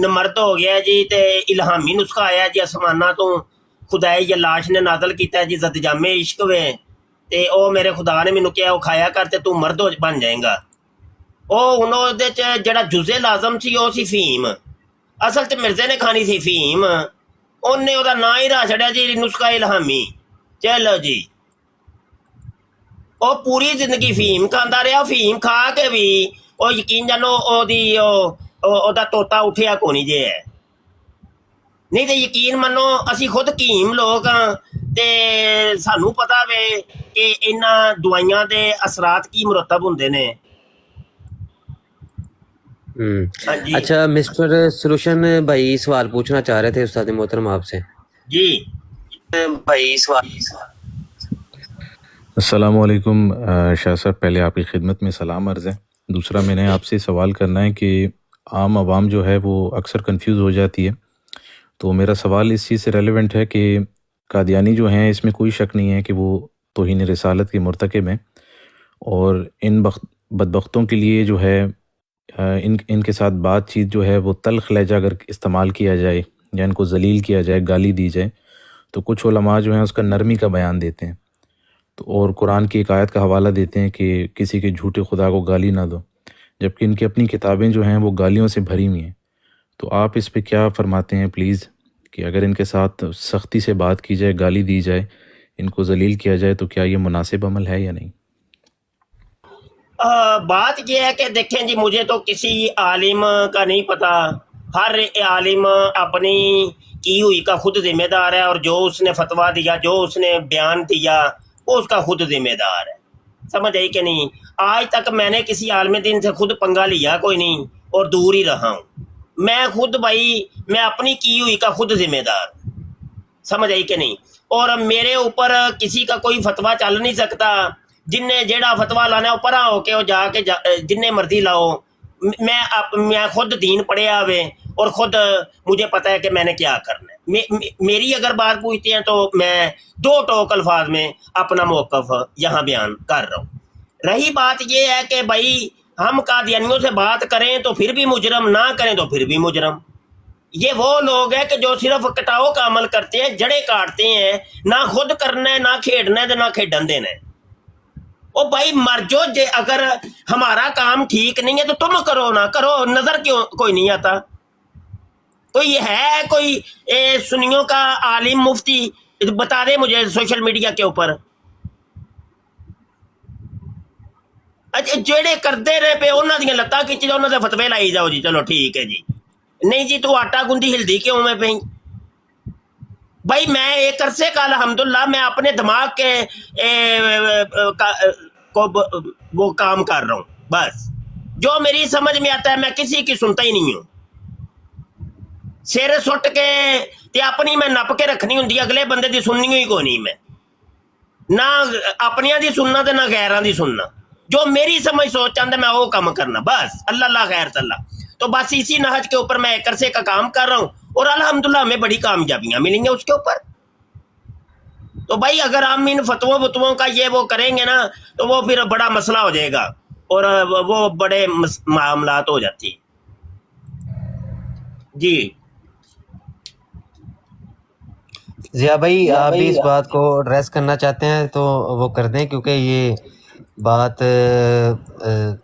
ਨਮਰਦ ਹੋ ਗਿਆ ਜੀ, ਤੇ ਇਲਹਾਮੀ ਨੁਸਖਾ ਆਇਆ ਜੀ ਅਸਮਾਨਾਂ ਤੋਂ, ਖੁਦਾਏ ਜਾਂ ਲਾਸ਼ ਨੇ ਨਾਜ਼ਲ ਕੀਤਾ ਜੀ, ਜ਼ਦਜਾਮੇ ਇਸ਼ਕ ਵੇ, ਤੇ ਉਹ ਮੇਰੇ ਖੁਦਾ ਨੇ ਮੈਨੂੰ ਕਿਹਾ ਉਹ ਖਾਇਆ ਕਰ ਤੇ ਤੂੰ ਮਰਦ ਬਣ ਜਾਏਗਾ। ਉਹ ਹੁਣ ਉਹਦੇ 'ਚ ਜਿਹੜਾ ਜੁਜ਼ੇ ਲਾਜ਼ਮ ਸੀ ਉਹ ਸੀ ਫੀਮ, ਅਸਲ 'ਚ ਮਿਰਜ਼ੇ ਨੇ ਖਾਣੀ ਸੀ ਫੀਮ, ਉਹਨੇ ਉਹਦਾ ਨਾਂ ਹੀ ਰੱਖ ਛੱਡਿਆ ਜੀ ਨੁਸਖਾ ਇਲਹਾਮੀ। ਚਲੋ ਜੀ, ਉਹ ਪੂਰੀ ਜ਼ਿੰਦਗੀ ਫੀਮ ਖਾਂਦਾ ਰਿਹਾ, ਫੀਮ ਖਾ ਕੇ ਵੀ ਉਹ ਯਕੀਨ ਜਾਨੋ ਉਹਦਾ ਤੋਤਾ ਉੱਠਿਆ ਕੋਣੀ ਜੇ ਹੈ। ਨਹੀਂ ਤੇ ਯਕੀਨ ਮੰਨੋ ਅਸੀਂ ਖੁਦ ਹਕੀਮ ਲੋਕ ਹਾਂ, ਤੇ ਸਾਨੂੰ ਪਤਾ ਵੇ ਕਿ ਇਹਨਾਂ ਦਵਾਈਆਂ ਦੇ ਅਸਰਾਤ ਕੀ ਮੁਰਤਬ ਹੁੰਦੇ ਨੇ। ہاں جی اچھا مسٹر سلوشن بھائی سوال پوچھنا چاہ رہے تھے استاد محترم آپ سے. جی بھائی سوال. السلام علیکم شاہ صاحب، پہلے آپ کی خدمت میں سلام عرض ہے. دوسرا میں نے آپ سے سوال کرنا ہے کہ عام عوام جو ہے وہ اکثر کنفیوز ہو جاتی ہے، تو میرا سوال اس چیز سے ریلیونٹ ہے کہ قادیانی جو ہیں اس میں کوئی شک نہیں ہے کہ وہ توہین رسالت کے مرتکب ہیں، اور ان بدبختوں کے لیے جو ہے ان کے ساتھ بات چیت جو ہے وہ تلخ لہجہ اگر استعمال کیا جائے یا ان کو ذلیل کیا جائے، گالی دی جائے، تو کچھ علماء جو ہیں اس کا نرمی کا بیان دیتے ہیں تو اور قرآن کی ایک آیت کا حوالہ دیتے ہیں کہ کسی کے جھوٹے خدا کو گالی نہ دو، جبکہ ان کی اپنی کتابیں جو ہیں وہ گالیوں سے بھری ہوئی ہیں. تو آپ اس پہ کیا فرماتے ہیں پلیز، کہ اگر ان کے ساتھ سختی سے بات کی جائے، گالی دی جائے، ان کو ذلیل کیا جائے، تو کیا یہ مناسب عمل ہے یا نہیں؟ بات یہ ہے کہ دیکھیں جی، مجھے تو کسی عالم کا نہیں پتا. ہر عالم اپنی کی ہوئی کا خود ذمہ دار ہے، اور جو اس نے فتویٰ دیا، جو اس نے بیان دیا، وہ اس کا خود ذمہ دار ہے. سمجھ آئی کہ نہیں؟ آج تک میں نے کسی عالم دین سے خود پنگا لیا کوئی نہیں، اور دور ہی رہا ہوں. میں خود بھائی، میں اپنی کی ہوئی کا خود ذمہ دار. سمجھ آئی کہ نہیں؟ اور میرے اوپر کسی کا کوئی فتویٰ چل نہیں سکتا. جن نے جیڑا فتویٰ لانا ہے وہ پرا ہو کے وہ جا کے جن مرضی لاؤ. میں خود دین پڑھیا ہوئے، اور خود مجھے پتہ ہے کہ میں نے کیا کرنا ہے. میری اگر بات پوچھتے ہیں تو میں 2 ٹوک الفاظ میں اپنا موقف یہاں بیان کر رہا ہوں. رہی بات یہ ہے کہ بھائی ہم قادیانیوں سے بات کریں تو پھر بھی مجرم، نہ کریں تو پھر بھی مجرم. یہ وہ لوگ ہیں کہ جو صرف کٹاؤ کا عمل کرتے ہیں، جڑے کاٹتے ہیں، نہ خود کرنا ہے، نہ کھیڑنا ہے، نہ کھیڈن دینا ہے. او بھائی مر جو، اگر ہمارا کام ٹھیک نہیں ہے تو تم کرو نہ کرو، نظر کیوں کوئی نہیں آتا؟ کوئی ہے کوئی سنیوں کا عالم مفتی بتا دے مجھے سوشل میڈیا کے اوپر. جڑے کرتے رہے پہ انہوں دیا لتاں کھچ جاؤ، انہوں نے فتوے لائی جاؤ جی، چلو ٹھیک ہے جی. نہیں جی، تو آٹا گوندی ہلدی کیوں میں پہ؟ بھائی میں ایک عرصے کا الحمدللہ میں اپنے دماغ کے کو وہ کام کر رہا ہوں. بس جو میری سمجھ میں آتا ہے، میں کسی کی سنتا ہی نہیں ہوں. سر سٹ کے تے اپنی میں نپ کے رکھنی ہوں، اگلے بندے دی سننی ہوئی کوئی نہیں. میں نہ اپنیاں دی سننا تے نہ غیراں دی سننا. جو میری سمجھ سوچ چاہتا میں وہ کام کرنا، بس اللہ خیر صلاح. تو بس اسی نہج کے اوپر میں ایک عرصے کا کام کر رہا ہوں، اور الحمدللہ ہمیں بڑی کامیابیاں ملیں گی اس کے اوپر. تو بھائی اگر ہم ان فتووں کا یہ وہ کریں گے نا تو وہ پھر بڑا مسئلہ ہو جائے گا، اور وہ بڑے معاملات ہو جاتی ہیں. جی ضیاء بھائی آپ بھی اس بات کو ایڈریس کرنا چاہتے ہیں تو وہ کر دیں، کیونکہ یہ بات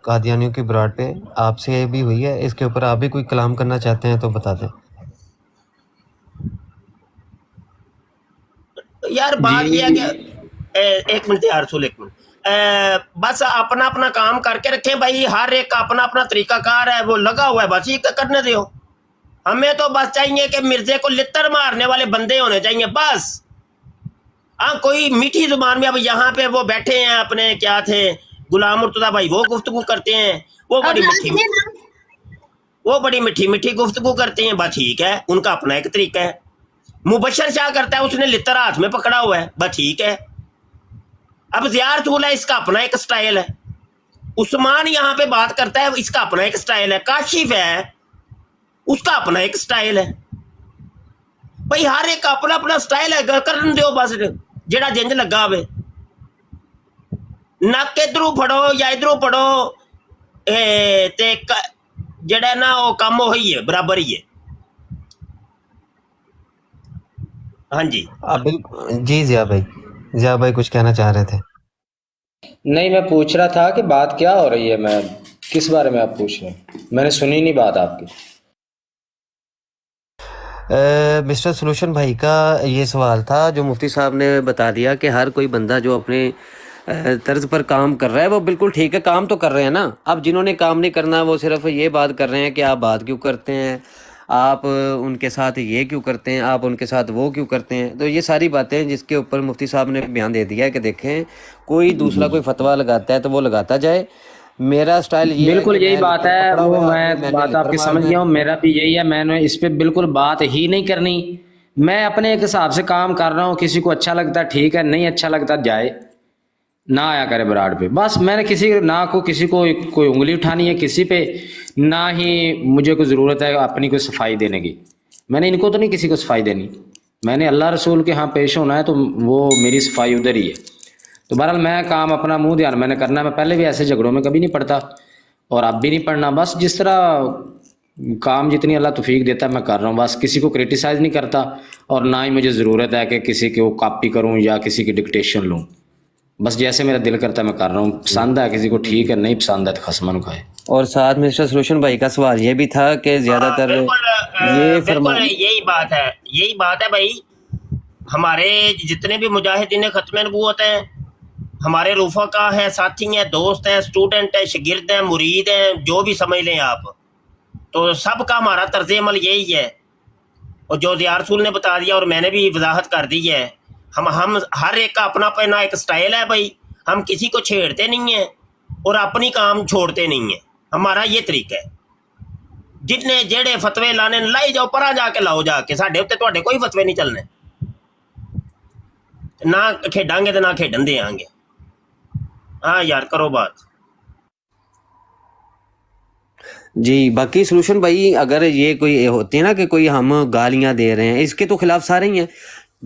قادیانیوں کی براڈ پہ آپ سے بھی ہوئی ہے. اس کے اوپر آپ بھی کوئی کلام کرنا چاہتے ہیں تو بتا دیں. یار بات یہ ہے کہ ایک منٹ یار سول، ایک منٹ، بس اپنا اپنا کام کر کے رکھیں بھائی. ہر ایک کا اپنا اپنا طریقہ کار ہے، وہ لگا ہوا ہے، بس یہ کرنے دیو. ہمیں تو بس چاہیے کہ مرزے کو لتر مارنے والے بندے ہونے چاہیے بس. ہاں کوئی میٹھی زبان میں، اب یہاں پہ وہ بیٹھے ہیں اپنے کیا تھے غلام مرتضیٰ بھائی، وہ گفتگو کرتے ہیں، وہ بڑی میٹھی گفتگو کرتے ہیں. بس ٹھیک ہے، ان کا اپنا ایک طریقہ ہے. مبشر شاہ کرتا ہے، اس نے لتر ہاتھ میں پکڑا ہوا ہے، بس ٹھیک ہے. اب ضیاء رسول ہے، اس کا اپنا ایک سٹائل ہے. عثمان یہاں پہ بات کرتا ہے، اس کا اپنا ایک سٹائل ہے. کاشف ہے، اس کا اپنا ایک سٹائل ہے. بھائی ہر ایک اپنا اپنا سٹائل ہے، کرن دیو بس جڑا جنج لگا ہوئے. نک ادھروں پھڑو یا ادھروں پڑھو، تے جڑا نا وہ کام وہی ہے، برابر ہی ہے. ہاں جی جی ضیاء بھائی کچھ کہنا چاہ رہے تھے. نہیں، میں پوچھ رہا تھا کہ بات کیا ہو رہی ہے، میں کس بارے میں آپ پوچھ رہے ہیں؟ میں نے سنی نہیں بات آپ کی. مسٹر سلوشن بھائی کا یہ سوال تھا، جو مفتی صاحب نے بتا دیا کہ ہر کوئی بندہ جو اپنے طرز پر کام کر رہا ہے وہ بالکل ٹھیک ہے، کام تو کر رہے ہیں نا. اب جنہوں نے کام نہیں کرنا وہ صرف یہ بات کر رہے ہیں کہ آپ بات کیوں کرتے ہیں، آپ ان کے ساتھ یہ کیوں کرتے ہیں، آپ ان کے ساتھ وہ کیوں کرتے ہیں. تو یہ ساری باتیں جس کے اوپر مفتی صاحب نے بیان دے دیا ہے کہ دیکھیں کوئی دوسرا کوئی فتویٰ لگاتا ہے تو وہ لگاتا جائے، میرا سٹائل یہ بالکل کہ یہی میں بات ہے، پکڑا وہ ہوا میں آدمی، بات نہیں آپ کی فرمایا سمجھ میں گیا ہوں، میرا بھی یہی ہے، میں نے اس پہ بالکل بات ہی نہیں کرنی. میں اپنے ایک حساب سے کام کر رہا ہوں، کسی کو اچھا لگتا ہے ٹھیک ہے، نہیں اچھا لگتا جائے نہ آیا کرے براڈ پہ. بس میں نے کسی کو کوئی انگلی اٹھانی ہے کسی پہ، نہ ہی مجھے کوئی ضرورت ہے اپنی کوئی صفائی دینے کی. میں نے ان کو تو نہیں کسی کو صفائی دینی، میں نے اللہ رسول کے ہاں پیش ہونا ہے، تو وہ میری صفائی ادھر ہی ہے. تو بہرحال میں کام اپنا منہ دھیان میں نے کرنا ہے. میں پہلے بھی ایسے جھگڑوں میں کبھی نہیں پڑتا اور اب بھی نہیں پڑھنا. بس جس طرح کام جتنی اللہ توفیق دیتا ہے میں کر رہا ہوں، بس کسی کو کرٹیسائز نہیں کرتا اور نہ ہی مجھے ضرورت ہے کہ کسی کو کاپی کروں یا کسی کی ڈکٹیشن لوں. بس جیسے میرا دل کرتا ہے میں کر رہا ہوں. پسند ہے کسی کو ٹھیک ہے، نہیں پسند ہے تو خسمن کھائے. اور ساتھ مسٹر سلوشن بھائی کا سوال یہ بھی تھا کہ زیادہ تر یہ فرما بالکل یہی بات ہے بھائی. ہمارے جتنے بھی مجاہدین ختم نبوت ہیں، ہمارے رفقا ہیں، ساتھی ہیں، دوست ہیں، اسٹوڈنٹ ہیں، شاگرد ہیں، مرید ہیں، جو بھی سمجھ لیں آپ، تو سب کا ہمارا طرز عمل یہی ہے. اور جو ضیاء رسول نے بتا دیا اور میں نے بھی وضاحت کر دی ہے، ہم ہر ایک کا اپنا اپنا ایک سٹائل ہے بھائی. ہم کسی کو چھیڑتے نہیں ہیں اور اپنی کام چھوڑتے نہیں ہیں. ہمارا یہ طریقہ ہے. جتنے جہے فتوے لانے لائی جاؤ، پرا جا کے لاؤ، جا کے ساڈے اتنے تواڈے کوئی فتوے نہیں چلنے. نہ کھیڈاں گے تو نہ کھیڈن دیاں گے. ہاں یار کرو بات. جی. باقی سلوشن بھائی اگر یہ کوئی ہوتے ہیں نا کہ کوئی ہم گالیاں دے رہے ہیں، اس کے تو خلاف سارے ہی ہیں.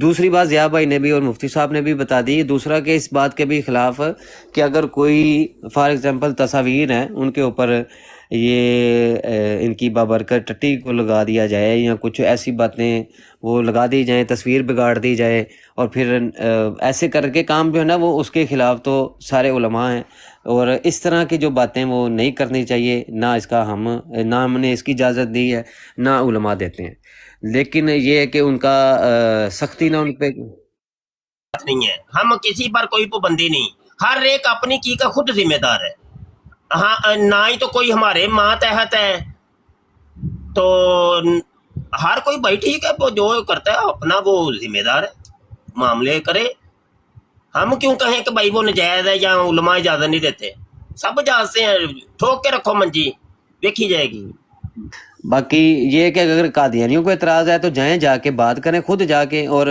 دوسری بات ضیاء بھائی نے بھی اور مفتی صاحب نے بھی بتا دی. دوسرا کہ اس بات کے بھی خلاف کہ اگر کوئی فار ایگزامپل تصاویر ہیں ان کے اوپر یہ ان کی بابرکت ٹٹی کو لگا دیا جائے یا کچھ ایسی باتیں وہ لگا دی جائیں، تصویر بگاڑ دی جائے، اور پھر ایسے کر کے کام جو ہے نا وہ اس کے خلاف تو سارے علماء ہیں. اور اس طرح کی جو باتیں وہ نہیں کرنی چاہیے. نہ ہم نے اس کی اجازت دی ہے، نہ علماء دیتے ہیں. لیکن یہ ہے کہ ان کا سختی نہ ان پہ نہیں ہے. ہم کسی پر کوئی پابندی نہیں، ہر ایک اپنی کی کا خود ذمہ دار ہے. ہاں نہ ہی تو کوئی ہمارے ماتحت ہے، تو ہر کوئی بھائی ٹھیک ہے، وہ جو کرتا ہے اپنا وہ ذمہ دار ہے، معاملے کرے. ہم کیوں کہیں کہ بھائی وہ نجائز ہے یا علماء اجازت نہیں دیتے. سب جانتے ہیں، ٹھوک کے رکھو منجی، دیکھی جائے گی. باقی یہ ہے کہ اگر قادیانیوں کو اعتراض ہے تو جائیں، جا کے بات کریں خود جا کے، اور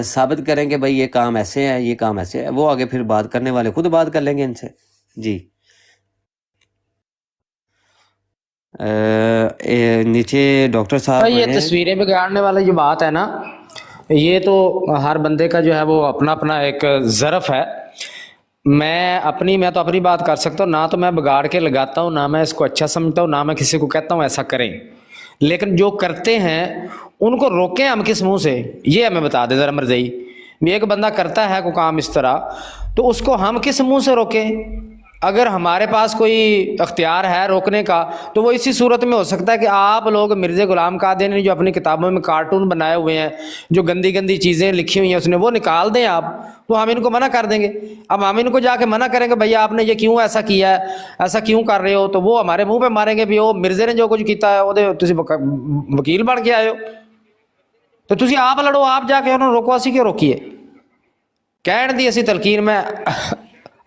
ثابت کریں کہ بھائی یہ کام ایسے ہے، یہ کام ایسے ہے. وہ آگے پھر بات کرنے والے خود بات کر لیں گے ان سے. جی. نیچے ڈاکٹر صاحب یہ ہیں. تصویریں بگاڑنے والا جو بات ہے نا، یہ تو ہر بندے کا جو ہے وہ اپنا اپنا ایک ظرف ہے. میں تو اپنی بات کر سکتا ہوں، نہ تو میں بگاڑ کے لگاتا ہوں، نہ میں اس کو اچھا سمجھتا ہوں، نہ میں کسی کو کہتا ہوں ایسا کریں. لیکن جو کرتے ہیں ان کو روکیں ہم کس منہ سے، یہ ہمیں بتا دیں ذرا مرزئی. ایک بندہ کرتا ہے کوئی کام اس طرح، تو اس کو ہم کس منہ سے روکیں؟ اگر ہمارے پاس کوئی اختیار ہے روکنے کا تو وہ اسی صورت میں ہو سکتا ہے کہ آپ لوگ مرزا غلام قادری نے جو اپنی کتابوں میں کارٹون بنائے ہوئے ہیں، جو گندی گندی چیزیں لکھی ہوئی ہیں اس نے، وہ نکال دیں آپ، تو ہم ان کو منع کر دیں گے. اب ہم ان کو جا کے منع کریں گے بھئی آپ نے یہ کیوں ایسا کیا ہے، ایسا کیوں کر رہے ہو، تو وہ ہمارے منہ پہ ماریں گے بھی وہ مرزے نے جو کچھ کیتا ہے وہ تسی وکیل بن کے آئے ہو. تو تسی آپ لڑو، آپ جا کے انہوں روکو، اسی کیوں روکیے؟ کہن دی اسی تلقین میں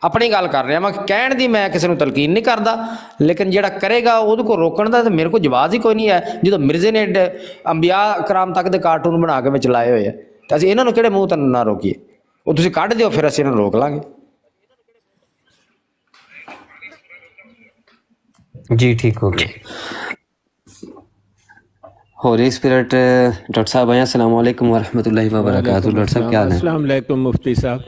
اپنی گل کر رہے ہیں، میں کہن دی میں کسی نے تلقین نہیں کردا، لیکن جڑا کرے گا وہ کو روکن دا تو میرے کو جواز ہی کوئی نہیں ہے. جدو مرزے نے انبیاء کرام تک دے کارٹون بنا کے چلائے ہوئے ہیں، تو اسی انہوں نے کہڑے منہ تن نہ روکیے؟ وہ تسی کڈ دیو، پھر اسی انہوں روک لیں گے. جی ٹھیک ہو گیا. ہولی اسپرٹ ڈاکٹر صاحب ہیں. السلام علیکم ورحمۃ اللہ وبرکاتہ. ڈاکٹر صاحب کیا حال ہے؟ السلام علیکم مفتی صاحب.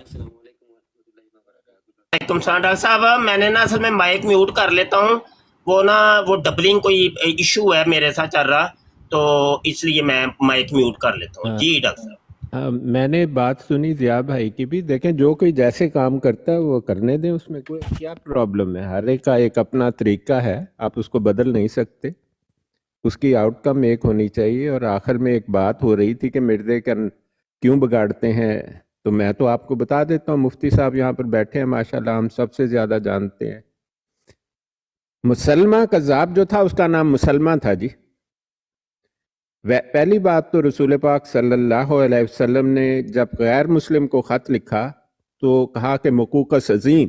وعلیکم السلام ڈاکٹر صاحب. میں نے نا اصل میں مائک میوٹ کر لیتا ہوں، وہ ڈبلنگ کوئی ایشو ہے میرے ساتھ چل رہا، تو اس لیے میں مائک میوٹ کر لیتا ہوں. جی ڈاکٹر صاحب. میں نے بات سنی ضیاء بھائی کی بھی. دیکھیں جو کوئی جیسے کام کرتا ہے وہ کرنے دیں، اس میں کوئی کیا پرابلم ہے؟ ہر ایک کا ایک اپنا طریقہ ہے، آپ اس کو بدل نہیں سکتے. اس کی آؤٹ کم ایک ہونی چاہیے. اور آخر میں ایک بات ہو رہی تھی کہ مرزے کیوں بگاڑتے ہیں، تو میں تو آپ کو بتا دیتا ہوں، مفتی صاحب یہاں پر بیٹھے ہیں ماشاءاللہ، ہم سب سے زیادہ جانتے ہیں. مسلمہ کذاب جو تھا اس کا نام مسلمہ تھا جی. پہلی بات تو رسول پاک صلی اللہ علیہ وسلم نے جب غیر مسلم کو خط لکھا تو کہا کہ مقوقس عظیم،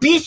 20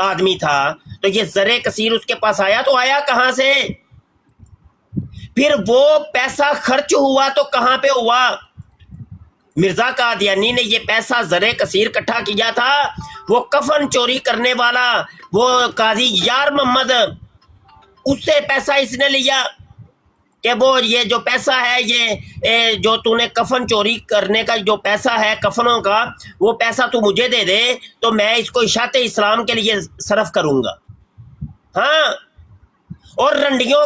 آدمی تھا تو یہ زر کثیر اس کے پاس آیا تو آیا کہاں سے؟ پھر وہ پیسہ خرچ ہوا تو کہاں پہ ہوا؟ مرزا قادیانی نے یہ پیسہ زر کثیر اکٹھا کیا تھا، وہ کفن چوری کرنے والا وہ قاضی یار محمد، اس سے پیسہ اس نے لیا کہ وہ یہ جو پیسہ ہے یہ جو تو نے کفن چوری کرنے کا جو پیسہ ہے کفنوں کا، وہ پیسہ تو مجھے دے دے تو میں اس کو اشاعت اسلام کے لیے صرف کروں گا۔ ہاں، اور رنڈیوں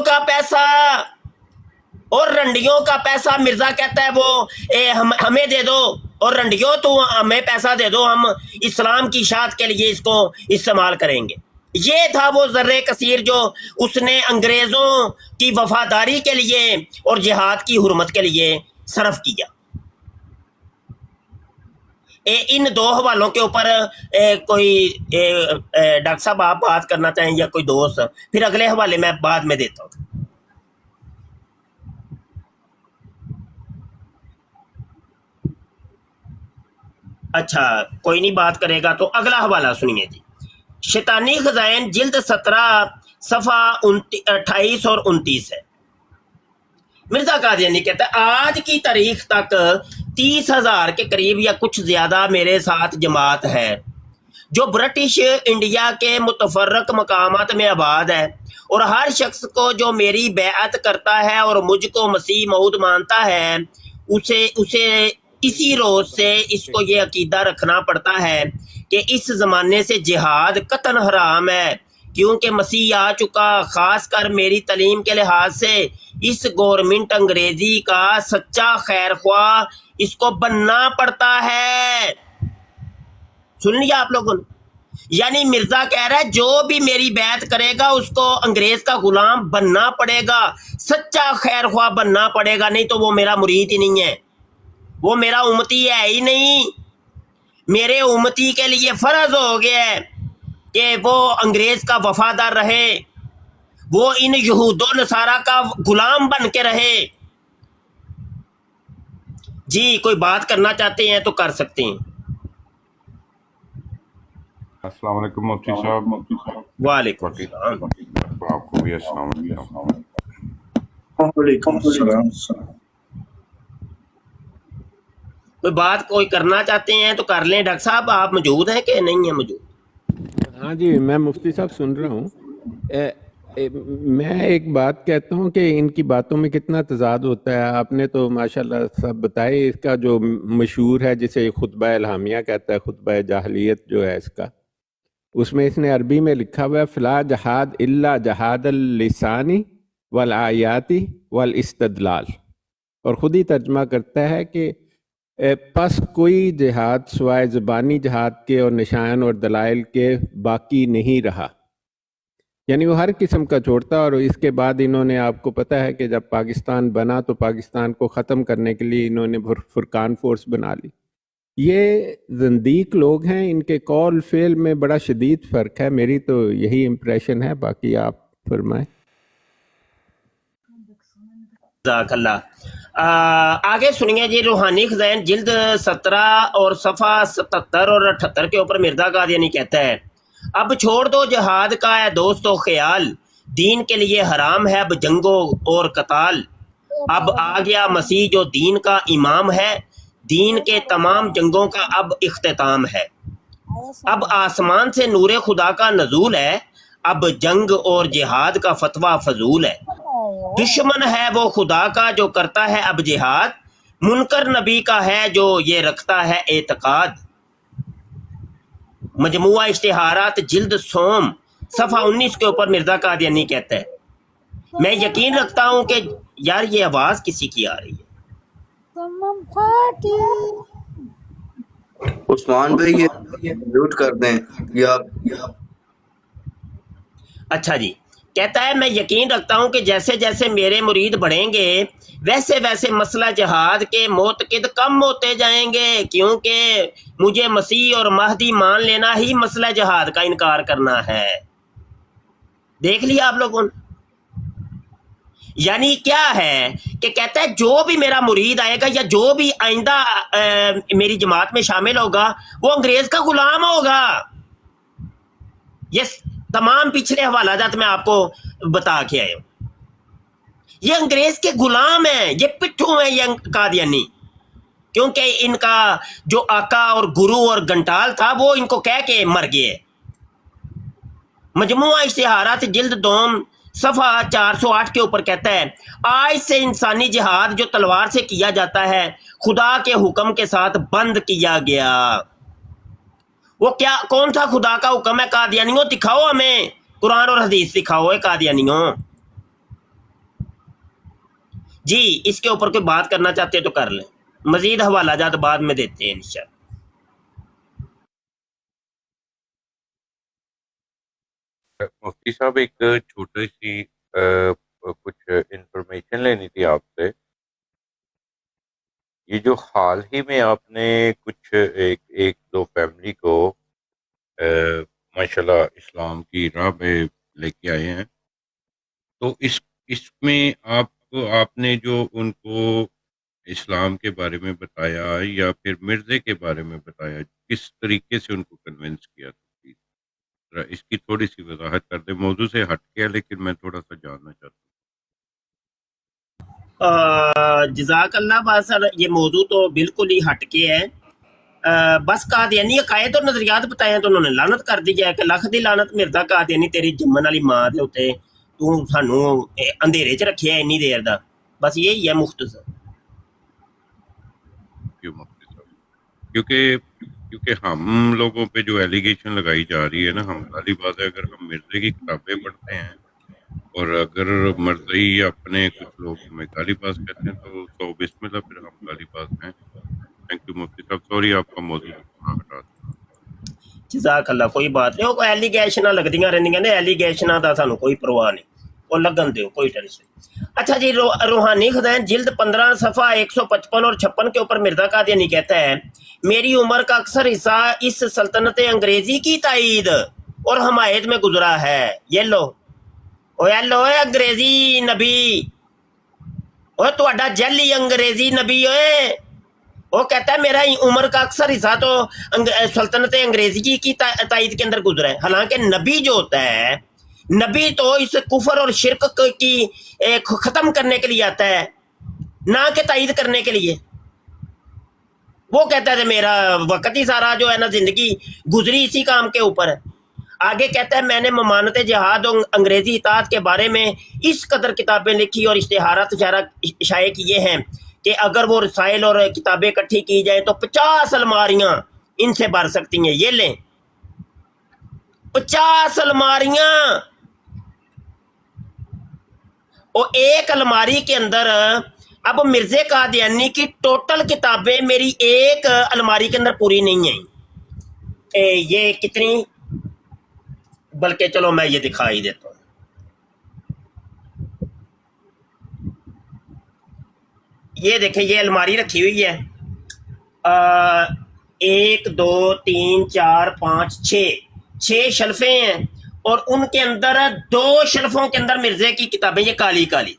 کا پیسہ مرزا کہتا ہے وہ ہمیں دے دو، اور رنڈیوں تو ہمیں پیسہ دے دو، ہم اسلام کی اشاعت کے لیے اس کو استعمال کریں گے۔ یہ تھا وہ زر کثیر جو اس نے انگریزوں کی وفاداری کے لیے اور جہاد کی حرمت کے لیے صرف کیا۔ ان دو حوالوں کے اوپر کوئی ڈاکٹر صاحب آپ بات کرنا چاہیں یا کوئی دوست، پھر اگلے حوالے میں بعد میں دیتا ہوں۔ اچھا کوئی نہیں بات کرے گا تو اگلا حوالہ سنیے جی، شیطانی خزائن جلد 17 صفحہ 28 اور 29 ہے۔ مرزا قادیانی کہتا ہے آج کی تاریخ تک 30,000 کے قریب یا کچھ زیادہ میرے ساتھ جماعت ہے جو برٹش انڈیا کے متفرق مقامات میں آباد ہے، اور ہر شخص کو جو میری بیعت کرتا ہے اور مجھ کو مسیح موعود مانتا ہے اسے اسی روز سے اس کو یہ عقیدہ رکھنا پڑتا ہے کہ اس زمانے سے جہاد قطعاً حرام ہے، کیونکہ مسیح آ چکا۔ خاص کر میری تعلیم کے لحاظ سے اس گورنمنٹ انگریزی کا سچا خیر خواہ اس کو بننا پڑتا ہے۔ سن لیا آپ لوگوں نے؟ یعنی مرزا کہہ رہا ہے جو بھی میری بیعت کرے گا اس کو انگریز کا غلام بننا پڑے گا، سچا خیر خواہ بننا پڑے گا، نہیں تو وہ میرا مرید ہی نہیں ہے، وہ میرا امتی ہے ہی نہیں۔ میرے امتی کے لیے فرض ہو گیا ہے کہ وہ انگریز کا وفادار رہے، وہ ان یہود و نصارہ کا غلام بن کے رہے۔ جی کوئی بات کرنا چاہتے ہیں تو کر سکتے ہیں۔ السلام علیکم مفتی صاحب۔ وعلیکم السلام۔ آپ کو بھی السلام علیکم۔ وعلیکم السلام۔ کوئی بات کوئی کرنا چاہتے ہیں تو کر لیں۔ ڈاکٹر صاحب آپ موجود ہیں کہ نہیں ہیں موجود؟ ہاں جی میں مفتی صاحب سن رہا ہوں۔ میں ایک بات کہتا ہوں کہ ان کی باتوں میں کتنا تضاد ہوتا ہے۔ آپ نے تو ماشاءاللہ سب بتائے، اس کا جو مشہور ہے جسے خطبہ الہامیہ کہتا ہے، خطبہ جاہلیت جو ہے اس کا، اس میں اس نے عربی میں لکھا ہوا ہے فلا جہاد الا جہاد اللسانی والآیاتی والاستدلال، اور خود ہی ترجمہ کرتا ہے کہ پس کوئی جہاد سوائے زبانی جہاد کے اور نشان اور دلائل کے باقی نہیں رہا، یعنی وہ ہر قسم کا چھوڑتا۔ اور اس کے بعد انہوں نے، آپ کو پتہ ہے کہ جب پاکستان بنا تو پاکستان کو ختم کرنے کے لیے انہوں نے فرقان فورس بنا لی۔ یہ زندیق لوگ ہیں، ان کے قول فعل میں بڑا شدید فرق ہے، میری تو یہی امپریشن ہے، باقی آپ فرمائیں۔ جزاک اللہ۔ آگے سنیے جی، روحانی خزائن جلد 17 اور صفحہ 77 اور 78 کے اوپر مرزا قادیانی کہتا ہے اب چھوڑ دو جہاد کا ہے دوستو خیال، دین کے لیے حرام ہے اب جنگوں اور قتال، اب آ گیا مسیح جو دین کا امام ہے، دین کے تمام جنگوں کا اب اختتام ہے، اب آسمان سے نور خدا کا نزول ہے، اب جنگ اور جہاد کا فتویٰ فضول ہے، دشمن ہے وہ خدا کا جو کرتا ہے اب جہاد، منکر نبی کا ہے جو یہ رکھتا ہے اعتقاد۔ مجموعہ اشتہارات جلد سوم صفحہ 19 کے اوپر مرزا قادیانی کہتا ہے میں یقین رکھتا ہوں کہ یار یہ آواز کسی کی آ رہی ہے؟ عثمان بھائی یہ میوٹ کر دیں یا اچھا جی، کہتا ہے میں یقین رکھتا ہوں کہ جیسے جیسے میرے مرید بڑھیں گے ویسے ویسے مسئلہ جہاد کے معتقد کم ہوتے جائیں گے، کیونکہ مجھے مسیح اور مہدی مان لینا ہی مسئلہ جہاد کا انکار کرنا ہے۔ دیکھ لیا آپ لوگوں نے؟ یعنی کیا ہے کہ کہتا ہے جو بھی میرا مرید آئے گا یا جو بھی آئندہ میری جماعت میں شامل ہوگا وہ انگریز کا غلام ہوگا۔ یہ تمام پچھلے حوالہ جات میں آپ کو بتا کے آئے ہوں. یہ انگریز کے غلام ہیں, یہ پٹھو ہیں یہ قادیانی, کیونکہ ان کا جو آقا اور گرو اور گھنٹال تھا وہ ان کو کہہ کے مر گئے. مجموعہ اشتہارات جلد دوم صفحہ 408 کے اوپر کہتا ہے آج سے انسانی جہاد جو تلوار سے کیا جاتا ہے خدا کے حکم کے ساتھ بند کیا گیا. وہ کیا کون سا خدا کا حکم ہے؟ قادیانیوں دکھاؤ ہمیں, قرآن اور حدیث دکھاؤ ہے قادیانیوں. جی اس کے اوپر کوئی بات کرنا چاہتے ہیں تو کر لیں, مزید حوالہ جات بعد میں دیتے ہیں انشاءاللہ. مفتی صاحب ایک چھوٹی سی کچھ انفارمیشن لینی تھی آپ سے. یہ جو حال ہی میں آپ نے کچھ ایک دو فیملی کو ماشاءاللہ اسلام کی راہ پہ لے کے آئے ہیں, تو اس میں آپ نے جو ان کو اسلام کے بارے میں بتایا یا پھر مرزے کے بارے میں بتایا, کس طریقے سے ان کو کنونس کیا تھا, اس کی تھوڑی سی وضاحت کر دیں. موضوع سے ہٹ کے لیکن میں تھوڑا سا جاننا چاہتا ہوں. جزاک اللہ بات سر, یہ موضوع تو بالکل ہی ہٹ کے ہے. بس قادیانی عقائد اور نظریات بتائے ہیں تو انہوں نے لعنت کر دی جائے کہ لکھ دی لعنت مرزا قادیانی تیری جمن والی ماں دے اوتے, تو سانو اندھیرے چ رکھیا انی دیر دا. بس یہی ہے مختصر. کیونکہ ہم لوگوں پہ جو ایلیگیشن لگائی جا رہی ہے نا, ہم والی بات ہے, اگر ہم مرزے کی کتابیں پڑھتے ہیں اور اگر مرزئی اپنے کچھ لوگ ہمیں گالی باز کہتے ہیں تو بسم اللہ پھر ہم گالی باز ہیں. تھینک یو مفتی صاحب, سوری آپ کا موضوع ہٹا دیں. جزاک اللہ, کوئی بات نہیں. وہ ایلیگیشناں لگدیاں رہندیاں نے, ایلیگیشناں دا سانو کوئی پرواہ نہیں, وہ لگن دیو, کوئی ٹینشن. اچھا جی, روحانی خزائن جلد 15 صفحہ 155 اور 56 کے اوپر مرزا قادیانی کہتا ہے میری عمر کا اکثر حصہ اس سلطنت انگریزی کی تائید اور حمایت میں گزرا ہے. یہ لو اوے انگریزی نبی, اوے تہاڈا جعلی انگریزی نبی, اوے وہ کہتا ہے میرا عمر کا اکثر حصہ تو سلطنت انگریزی کی تائید کے اندر گزرا ہے. حالانکہ نبی جو ہوتا ہے, نبی تو اس کفر اور شرک کی ختم کرنے کے لیے آتا ہے, نہ کہ تائید کرنے کے لیے. وہ کہتا ہے میرا وقت ہی سارا جو ہے نا زندگی گزری اسی کام کے اوپر ہے. آگے کہتا ہے میں نے ممانت جہاد اور انگریزی اطاعت کے بارے میں اس قدر کتابیں لکھی اور اشتہارات شائع کیے ہیں کہ اگر وہ رسائل اور کتابیں اکٹھی کی جائیں تو 50 الماریاں ان سے بھر سکتی ہیں. یہ لیں 50 الماریاں, اور ایک الماری کے اندر اب مرزا قادیانی کی ٹوٹل کتابیں میری ایک الماری کے اندر پوری نہیں ہیں. یہ کتنی, بلکہ چلو میں یہ دکھا ہی دیتا ہوں. یہ دیکھیں, یہ الماری رکھی ہوئی ہے, 1 2 3 4 5 6 شلفیں ہیں, اور ان کے اندر 2 شلفوں کے اندر مرزے کی کتابیں, یہ کالی کالی,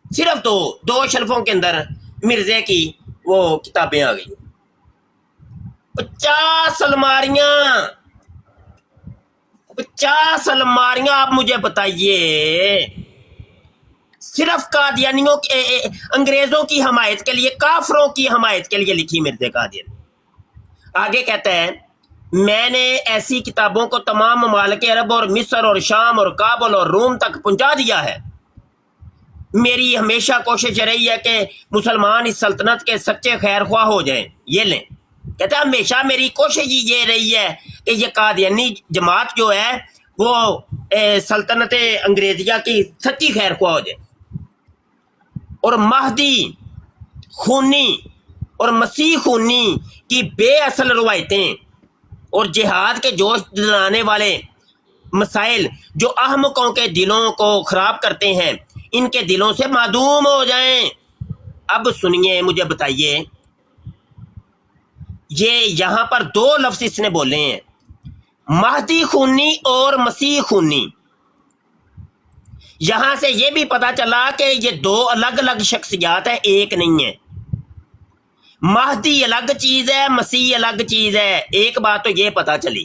صرف 2 شلفوں کے اندر مرزے کی وہ کتابیں آ گئی. 50 الماریاں, 50 الماریاں. آپ مجھے بتائیے, صرف قادیانیوں انگریزوں کی حمایت کے لیے, کافروں کی حمایت کے لیے لکھی مرزا قادیانی. آگے کہتا ہے میں نے ایسی کتابوں کو تمام ممالک عرب اور مصر اور شام اور کابل اور روم تک پہنچا دیا ہے. میری ہمیشہ کوشش رہی ہے کہ مسلمان اس سلطنت کے سچے خیر خواہ ہو جائیں. یہ لیں, کہتا ہے ہمیشہ میری کوشش یہ رہی ہے کہ یہ قادیانی جماعت جو ہے وہ سلطنت انگریزیہ کی سچی خیر خواہ ہو جائے. اور مہدی خونی اور مسیح خونی کی بے اصل روایتیں اور جہاد کے جوش دلانے والے مسائل جو احمقوں کے دلوں کو خراب کرتے ہیں, ان کے دلوں سے معدوم ہو جائیں. اب سنیے, مجھے بتائیے, یہ یہاں پر 2 لفظ اس نے بولے ہیں, مہدی خونی اور مسیح خونی. یہاں سے یہ بھی پتا چلا کہ یہ 2 الگ الگ شخصیات ہیں, ایک نہیں ہے. مہدی الگ چیز ہے, مسیح الگ چیز ہے. ایک بات تو یہ پتا چلی.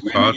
7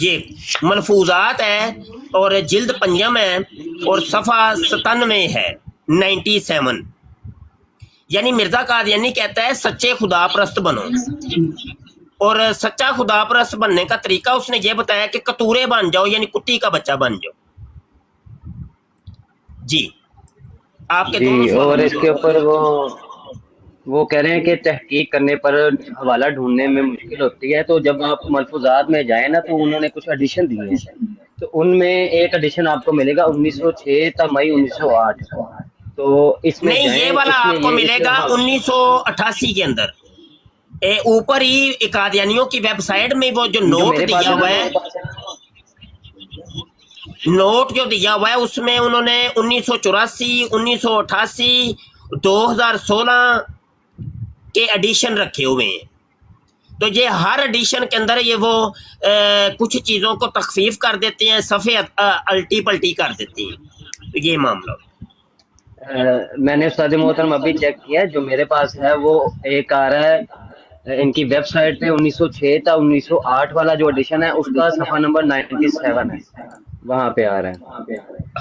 یہ ملفوظات ہے اور جلد 5 ہے اور صفحہ 97 ہے 97. یعنی مرزا قادیانی کہتا ہے سچے خدا پرست بنو، اور سچا خدا پرست بننے کا طریقہ اس نے یہ بتایا کہ کتورے بن جاؤ، یعنی کٹی کا بچہ بن جاؤ. جی آپ کے جی، اور اس کے اوپر وہ کہہ رہے ہیں کہ تحقیق کرنے پر حوالہ ڈھونڈنے میں مشکل ہوتی ہے، تو جب آپ ملفوظات میں جائیں نا تو انہوں نے کچھ ایڈیشن دیے ہیں، تو ان میں ایک ایڈیشن آپ کو ملے گا 1906 تا مئی 1908. تو اس میں نہیں، یہ والا آپ کو ملے گا 1988 کے اندر. اوپر ہی قادیانیوں کی ویب سائٹ میں وہ جو نوٹ دیا ہوا ہے، نوٹ جو دیا ہوا ہے اس میں انہوں نے 1984 1988 2016 کے ایڈیشن رکھے ہوئے ہیں. تو یہ ہر ایڈیشن کے اندر یہ وہ کچھ چیزوں کو تخفیف کر دیتے ہیں، صفحے الٹی پلٹی کر دیتے ہیں. تو یہ معاملہ میں نے استاد محترم ابھی چیک کیا، جو میرے پاس ہے وہ ایک آ رہا ہے ان کی ویب سائٹ پہ 1906 تا 1908 والا جو ایڈیشن ہے اس کا صفحہ نمبر 97 ہے، وہاں پہ آ رہا ہے.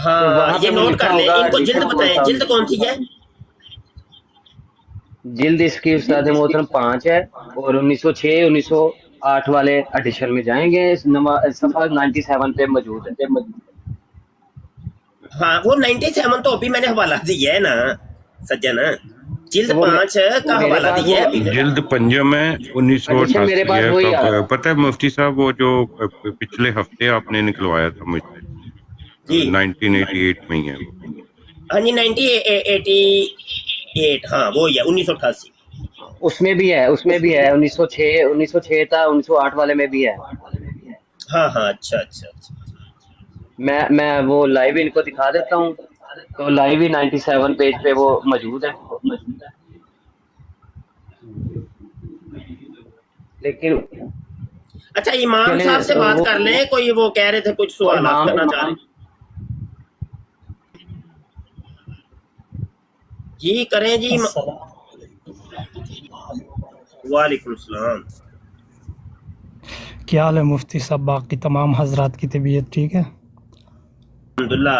ہاں یہ نوٹ کر لیں. ان کو جلد بتائیں، جلد کون سی ہے؟ جلد اس کی استاد محترم 5 ہے، اور 1906 1908 والے ایڈیشن میں جائیں گے، صفحہ 97 پہ موجود ہے. ہاں وہ 97 تو ابھی میں نے حوالہ دیا ہے نا سجن، جلد 5 کا حوالہ دیا ہے. جلد 5 میں 1988 ہے. پتہ ہے مفتی صاحب وہ جو پچھلے ہفتے آپ نے نکلوایا تھا مجھ سے 1988 میں ہی ہے وہ. ہاں جی 1988 ہاں وہی ہے 1988. اس میں بھی ہے 1906 تا 1908 والے میں بھی ہے. ہاں ہاں اچھا. میں وہ لائیو ان کو دکھا دیتا ہوں، تو لائیو ہی 97 پیج پہ وہ موجود ہے. لیکن اچھا امام صاحب سے بات کر لیں، کوئی وہ کہہ رہے تھے کچھ سوالات کرنا چاہ رہے. جی کریں جی. وعلیکم السلام. کیا حال ہے مفتی صاحب؟ باقی تمام حضرات کی طبیعت ٹھیک ہے؟ الحمدللہ.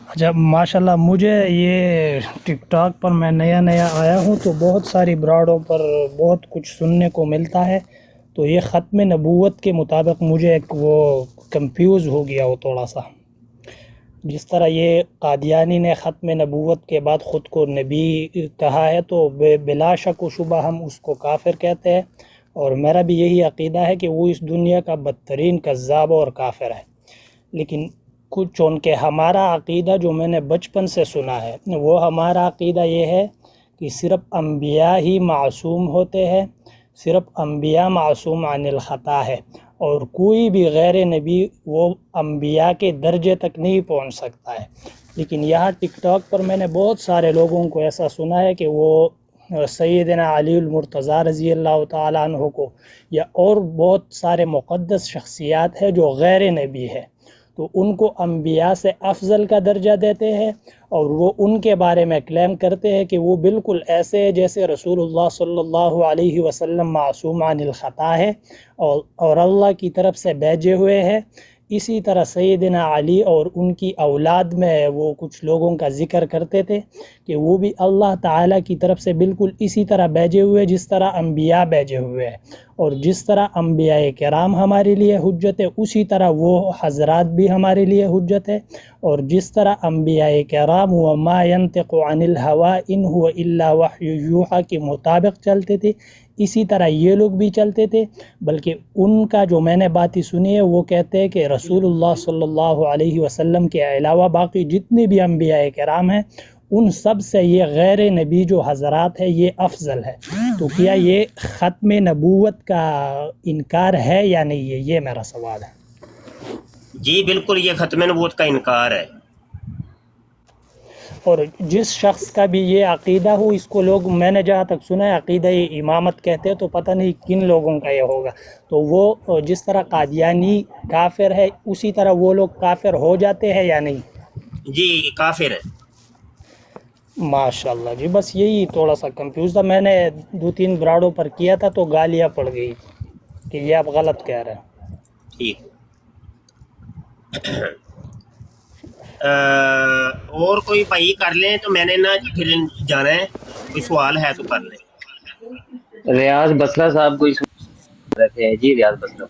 اچھا ماشاءاللہ، مجھے یہ ٹک ٹاک پر میں نیا آیا ہوں تو بہت ساری براڈوں پر بہت کچھ سننے کو ملتا ہے. تو یہ ختم نبوت کے مطابق مجھے ایک وہ کنفیوز ہو گیا وہ تھوڑا سا. جس طرح یہ قادیانی نے ختم نبوت کے بعد خود کو نبی کہا ہے تو بلا شک و شبہ ہم اس کو کافر کہتے ہیں، اور میرا بھی یہی عقیدہ ہے کہ وہ اس دنیا کا بدترین کذاب اور کافر ہے. لیکن کچھ چونکہ ہمارا عقیدہ جو میں نے بچپن سے سنا ہے، وہ ہمارا عقیدہ یہ ہے کہ صرف انبیاء ہی معصوم ہوتے ہیں، صرف انبیاء معصوم عن الخطا ہے، اور کوئی بھی غیر نبی وہ انبیاء کے درجے تک نہیں پہنچ سکتا ہے. لیکن یہاں ٹک ٹاک پر میں نے بہت سارے لوگوں کو ایسا سنا ہے کہ وہ سیدنا علی المرتضیٰ رضی اللہ تعالیٰ عنہ کو یا اور بہت سارے مقدس شخصیات ہیں جو غیر نبی ہے، تو ان کو انبیاء سے افضل کا درجہ دیتے ہیں، اور وہ ان کے بارے میں کلیم کرتے ہیں کہ وہ بالکل ایسے جیسے رسول اللہ صلی اللہ علیہ وسلم معصوم عن الخطا ہے اور اللہ کی طرف سے بھیجے ہوئے ہیں. اسی طرح سیدنا علی اور ان کی اولاد میں وہ کچھ لوگوں کا ذکر کرتے تھے کہ وہ بھی اللہ تعالیٰ کی طرف سے بالکل اسی طرح بھیجے ہوئے جس طرح انبیاء بھیجے ہوئے ہیں، اور جس طرح انبیاء کرام ہمارے لیے حجت ہے اسی طرح وہ حضرات بھی ہمارے لیے حجت ہے. اور جس طرح انبیاء کرام وما ينطق عن الهوى ان هو الا وحی یوحی کے مطابق چلتے تھے، اسی طرح یہ لوگ بھی چلتے تھے. بلکہ ان کا جو میں نے باتیں سنی ہے وہ کہتے ہیں کہ رسول اللہ صلی اللہ علیہ وسلم کے علاوہ باقی جتنے بھی انبیاء کرام ہیں ان سب سے یہ غیر نبی جو حضرات ہے یہ افضل ہے. تو کیا یہ ختم نبوت کا انکار ہے یا نہیں ہے؟ یہ میرا سوال ہے. جی بالکل یہ ختم نبوت کا انکار ہے. اور جس شخص کا بھی یہ عقیدہ ہو، اس کو لوگ میں نے جہاں تک سنا ہے عقیدہ امامت کہتے ہیں، تو پتہ نہیں کن لوگوں کا یہ ہوگا. تو وہ جس طرح قادیانی کافر ہے اسی طرح وہ لوگ کافر ہو جاتے ہیں یا نہیں؟ جی کافر ہے. ماشاءاللہ جی، بس یہی تھوڑا سا کنفیوز تھا. میں نے 2-3 براڈوں پر کیا تھا تو گالیاں پڑ گئی. کہ یہ آپ غلط کہہ رہے ہیں. ٹھیک. اور کوئی بھائی کر لیں تو میں نے نا پھر جانا ہے. کوئی سوال ہے تو کر لیں. ریاض بسرا صاحب کوئی رہے تھے. جی ریاض بسرا.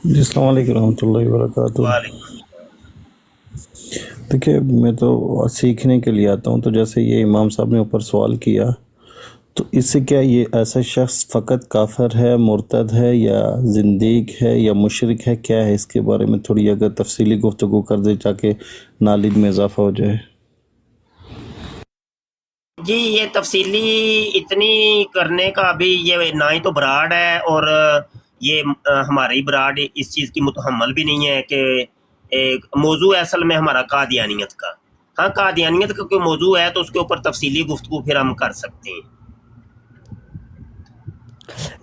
جی السلام علیکم ورحمۃ اللہ وبرکاتہ. دیکھیے میں تو سیکھنے کے لیے آتا ہوں، تو جیسے یہ امام صاحب نے اوپر سوال کیا، تو اس سے کیا یہ ایسا شخص فقط کافر ہے، مرتد ہے، یا زندیق ہے، یا مشرک ہے، کیا ہے؟ اس کے بارے میں تھوڑی اگر تفصیلی گفتگو کر دے تاکہ نالج میں اضافہ ہو جائے. جی یہ تفصیلی اتنی کرنے کا ابھی یہ نہ ہی تو براڈ ہے، اور یہ ہماری براڈ اس چیز کی متحمل بھی نہیں ہے کہ ایک موضوع اصل میں ہمارا قادیانیت کا. ہاں قادیانیت کا کوئی موضوع ہے تو اس کے اوپر تفصیلی گفتگو پھر ہم کر سکتے ہیں.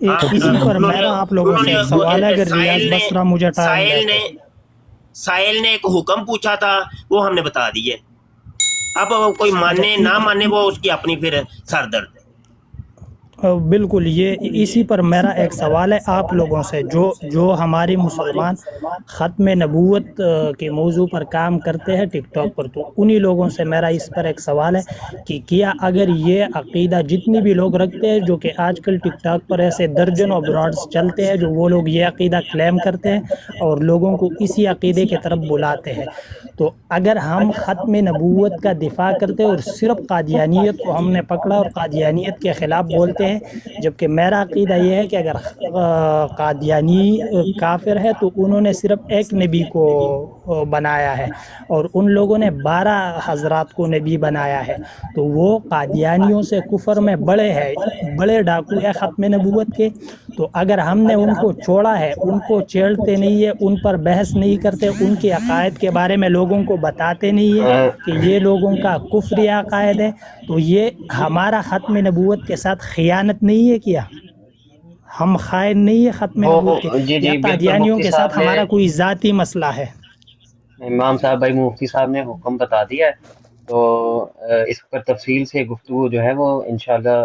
اسی پر میرا آپ لوگوں سے ایک سوال ہے. اگر ریاض بسرا مجھے سائل نے ایک حکم پوچھا تھا، وہ ہم نے بتا دیے. اب کوئی مانے نہ مانے وہ اس کی اپنی پھر سر درد ہے. بالکل. یہ اسی پر میرا ایک سوال ہے آپ لوگوں سے، جو ہماری مسلمان ختم نبوت کے موضوع پر کام کرتے ہیں ٹک ٹاک پر، تو انہی لوگوں سے میرا اس پر ایک سوال ہے کہ کیا اگر یہ عقیدہ جتنی بھی لوگ رکھتے ہیں، جو کہ آج کل ٹک ٹاک پر ایسے درجنوں براڈز چلتے ہیں جو وہ لوگ یہ عقیدہ کلیم کرتے ہیں اور لوگوں کو اسی عقیدے کی طرف بلاتے ہیں، تو اگر ہم ختم نبوت کا دفاع کرتے اور صرف قادیانیت کو ہم نے پکڑا اور قادیانیت کے خلاف بولتے ہیں، جبکہ میرا عقیدہ یہ ہے کہ اگر قادیانی کافر ہے تو انہوں نے صرف ایک نبی کو بنایا ہے اور ان لوگوں نے 12 حضرات کو نبی بنایا ہے، تو وہ قادیانیوں سے کفر میں بڑے ڈاکو ہے ختم نبوت کے. تو اگر ہم نے ان کو چھوڑا ہے، ان کو چھیڑتے نہیں ہے، ان پر بحث نہیں کرتے، ان کے عقائد کے بارے میں لوگوں کو بتاتے نہیں ہے کہ یہ لوگوں کا کفری عقائد ہے، تو یہ ہمارا ختم نبوت کے ساتھ خیانت نہیں ہے؟ کیا ہم خائن نہیں ہے ختم نبوت کے؟ یا قادیانیوں کے ساتھ ہمارا کوئی ذاتی مسئلہ ہے؟ امام صاحب بھائی مفتی صاحب نے حکم بتا دیا ہے، تو اس پر تفصیل سے گفتگو جو ہے وہ انشاءاللہ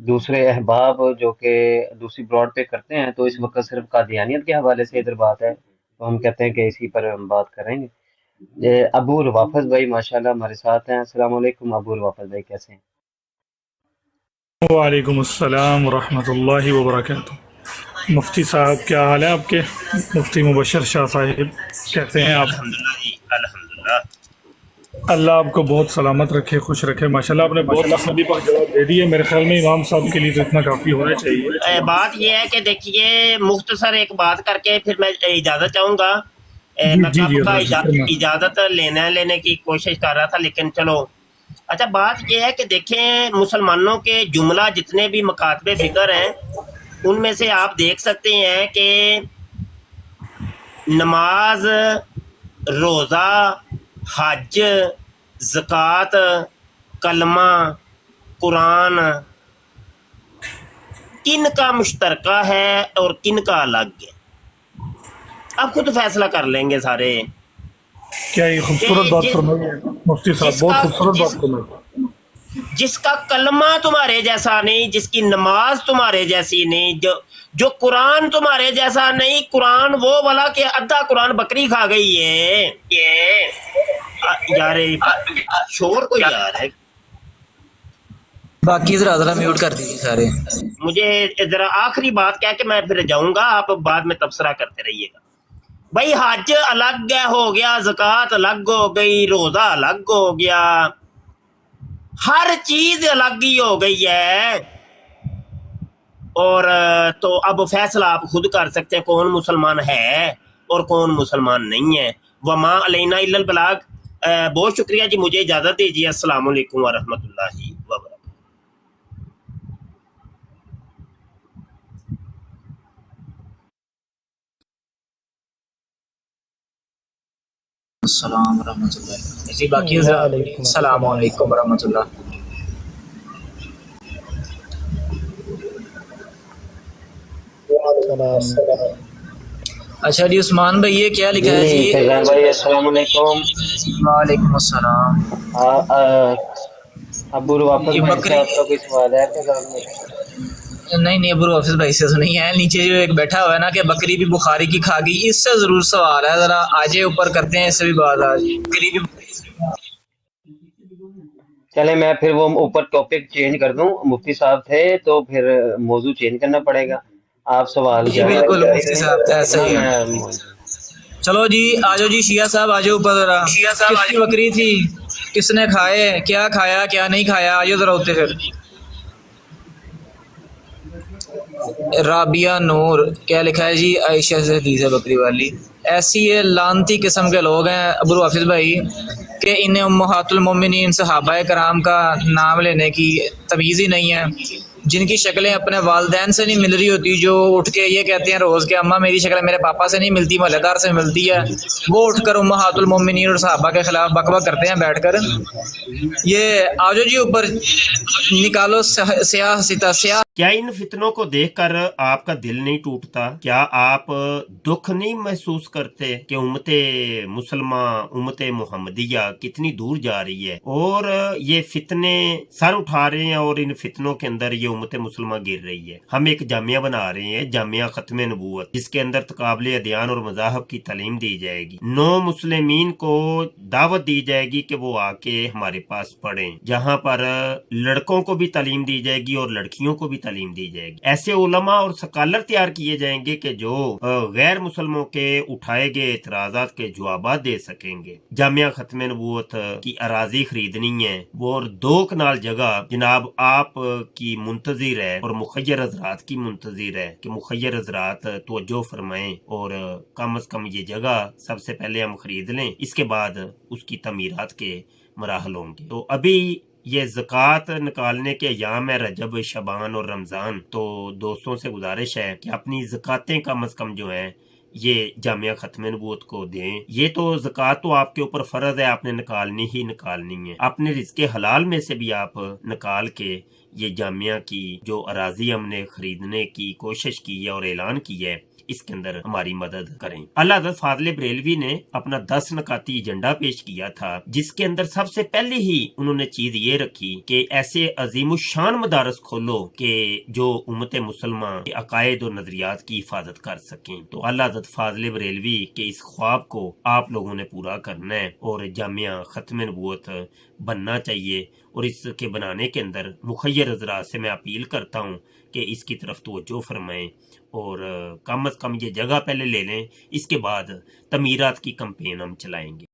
دوسرے احباب جو کہ دوسری براڈ پہ کرتے ہیں، تو اس وقت صرف قادیانیت کے حوالے سے ادھر بات ہے، تو ہم کہتے ہیں کہ اسی پر ہم بات کریں گے. ابو روافظ بھائی ماشاءاللہ ہمارے ساتھ ہیں. السلام علیکم ابو روافظ بھائی، کیسے ہیں؟ وعلیکم السلام ورحمۃ اللہ وبرکاتہ. مفتی صاحب کیا حال ہے آپ کے؟ مفتی مبشر شاہ صاحب کیسے ہیں آپ؟ الحمدللہ. اللہ آپ کو بہت سلامت رکھے، خوش رکھے. ماشاءاللہ آپ نے بہت لمبی پر جواب دے دیے. میرے خیال میں امام صاحب کے لیے تو اتنا کافی ہونا چاہیے. بات یہ ہے کہ دیکھیے مختصر ایک بات کر کے پھر میں اجازت چاہوں گا. میں کب کا اجازت لینے کی کوشش کر رہا تھا، لیکن چلو. اچھا بات یہ ہے کہ دیکھیں مسلمانوں کے جملہ جتنے بھی مکاتب فکر ہیں ان میں سے آپ دیکھ سکتے ہیں کہ نماز، روزہ، حج، زکوٰۃ، کلمہ، قرآن کن کا مشترکہ ہے اور کن کا الگ ہے؟ آپ خود فیصلہ کر لیں گے سارے. کیا یہ خوبصورت بات فرمائی ہے مفتی صاحب، بہت خوبصورت بات فرمائی. جس کا کلمہ تمہارے جیسا نہیں، جس کی نماز تمہارے جیسی نہیں، جو قرآن تمہارے جیسا نہیں. قرآن وہ والا کہ ادھا قرآن بکری کھا گئی ہے. یار شور کو یار ہے. باقی ذرا میوٹ کر دیجیے سارے. مجھے ذرا آخری بات کہہ کے میں پھر جاؤں گا، آپ بعد میں تبصرہ کرتے رہیے گا. بھائی حج الگ ہو گیا، زکوٰۃ الگ ہو گئی، روزہ الگ ہو گیا، ہر چیز الگ ہی ہو گئی ہے. اور تو اب فیصلہ آپ خود کر سکتے ہیں کون مسلمان ہے اور کون مسلمان نہیں ہے. وما علینا الا البلاغ. بہت شکریہ جی، مجھے اجازت دیجیے. السلام علیکم ورحمۃ اللہ وبرکاتہ. السلام ورحمۃ اللہ جی. باقی السلام علیکم ورحمۃ اللہ. اچھا جی عثمان بھائی یہ کیا لکھا ہے جی؟ بھائی السلام علیکم. وعلیکم السلام. ابو روافظ بھائی سے آپ کا کوئی سوال ہے؟ نہیں ابو حافظ بھائی سے تو نہیں ہے. نیچے جو ایک بیٹھا ہوا ہے نا کہ بکری بھی بخاری کی کھا گئی, اس سے ضرور سوال ہے. ذرا آجے اوپر کرتے ہیں اس سے بھی بات. آج بکری بھی چلے میں پھر وہ اوپر ٹاپک چینج کر دوں. مفتی صاحب تھے تو پھر موضوع چینج کرنا پڑے گا. آپ سوال جی بالکل مفتی صاحب ایسا ہی ہے. میں چلو جی آجو جی شیعہ صاحب آجو اوپر. ذرا کس کی بکری تھی, کس نے کھائے, کیا کھایا کیا نہیں کھایا, آجو ذرا ہوتے پھر. رابعہ نور کیا لکھا ہے جی, عائشہ سے حدیث ہے بکری والی. ایسی یہ لانتی قسم کے لوگ ہیں ابو حافظ بھائی کہ انہیں امہات المومنین صحابہ کرام کا نام لینے کی تمیز ہی نہیں ہے. جن کی شکلیں اپنے والدین سے نہیں مل رہی ہوتی, جو اٹھ کے یہ کہتے ہیں روز کہ اماں میری شکل میرے پاپا سے نہیں ملتی, محلے دار سے ملتی ہے, وہ اٹھ کر امہات المومنین اور صحابہ کے خلاف بک بک کرتے ہیں بیٹھ کر. یہ آجو جی اوپر نکالو سیاہ سیتا سیاہ. کیا ان فتنوں کو دیکھ کر آپ کا دل نہیں ٹوٹتا؟ کیا آپ دکھ نہیں محسوس کرتے کہ امت مسلمہ, امت محمدیہ کتنی دور جا رہی ہے اور یہ فتنے سر اٹھا رہے ہیں اور ان فتنوں کے اندر یہ امت مسلمہ گر رہی ہے؟ ہم ایک جامعہ بنا رہے ہیں, جامعہ ختم نبوت, جس کے اندر تقابل ادیان اور مذاہب کی تعلیم دی جائے گی. نو مسلمین کو دعوت دی جائے گی کہ وہ آ کے ہمارے پاس پڑھیں, جہاں پر لڑکوں کو بھی تعلیم دی جائے گی اور لڑکیوں کو بھی تعلیم دی جائے گی. ایسے علماء اور سکالر تیار کیے جائیں گے کہ جو غیر مسلموں کے اٹھائے گئے اعتراضات کے جوابات دے سکیں گے. جامعہ ختم نبوت کی اراضی خریدنی ہے وہ, اور 2 کنال جگہ جناب آپ کی منتظر ہے اور مخیر حضرات کی منتظر ہے کہ مخیر حضرات توجہ فرمائیں اور کم از کم یہ جگہ سب سے پہلے ہم خرید لیں, اس کے بعد اس کی تعمیرات کے مراحل ہوں گے. تو ابھی یہ زکوٰۃ نکالنے کے ایام ہے, رجب, شعبان اور رمضان, تو دوستوں سے گزارش ہے کہ اپنی زکوٰتیں کم از کم جو ہیں یہ جامعہ ختم نبوت کو دیں. یہ تو زکوٰۃ تو آپ کے اوپر فرض ہے, آپ نے نکالنی ہی نکالنی ہے. اپنے رزق حلال میں سے بھی آپ نکال کے یہ جامعہ کی جو اراضی ہم نے خریدنے کی کوشش کی ہے اور اعلان کی ہے, اس کے اندر ہماری مدد کریں. اللہ حضرت فاضل بریلوی نے اپنا 10 نکاتی ایجنڈا پیش کیا تھا, جس کے اندر سب سے پہلے ہی انہوں نے چیز یہ رکھی کہ ایسے عظیم الشان مدارس کھولو کہ جو امت مسلمہ کے عقائد اور نظریات کی حفاظت کر سکیں. تو اللہ حضرت فاضل بریلوی کے اس خواب کو آپ لوگوں نے پورا کرنا ہے اور جامعہ ختم نبوت بننا چاہیے. اور اس کے بنانے کے اندر مخیر حضرات سے میں اپیل کرتا ہوں کہ اس کی طرف توجہ فرمائیں اور کم از کم یہ جگہ پہلے لے لیں, اس کے بعد تعمیرات کی کمپین ہم چلائیں گے.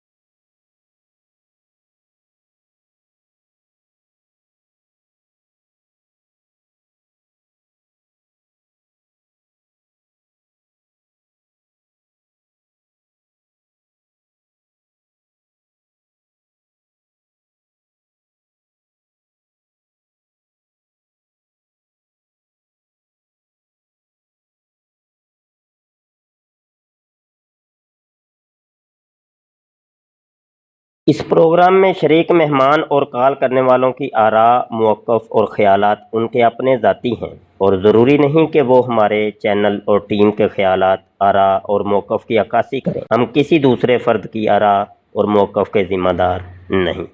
اس پروگرام میں شریک مہمان اور کال کرنے والوں کی آراء، موقف اور خیالات ان کے اپنے ذاتی ہیں اور ضروری نہیں کہ وہ ہمارے چینل اور ٹیم کے خیالات، آراء اور موقف کی عکاسی کریں. ہم کسی دوسرے فرد کی آراء اور موقف کے ذمہ دار نہیں.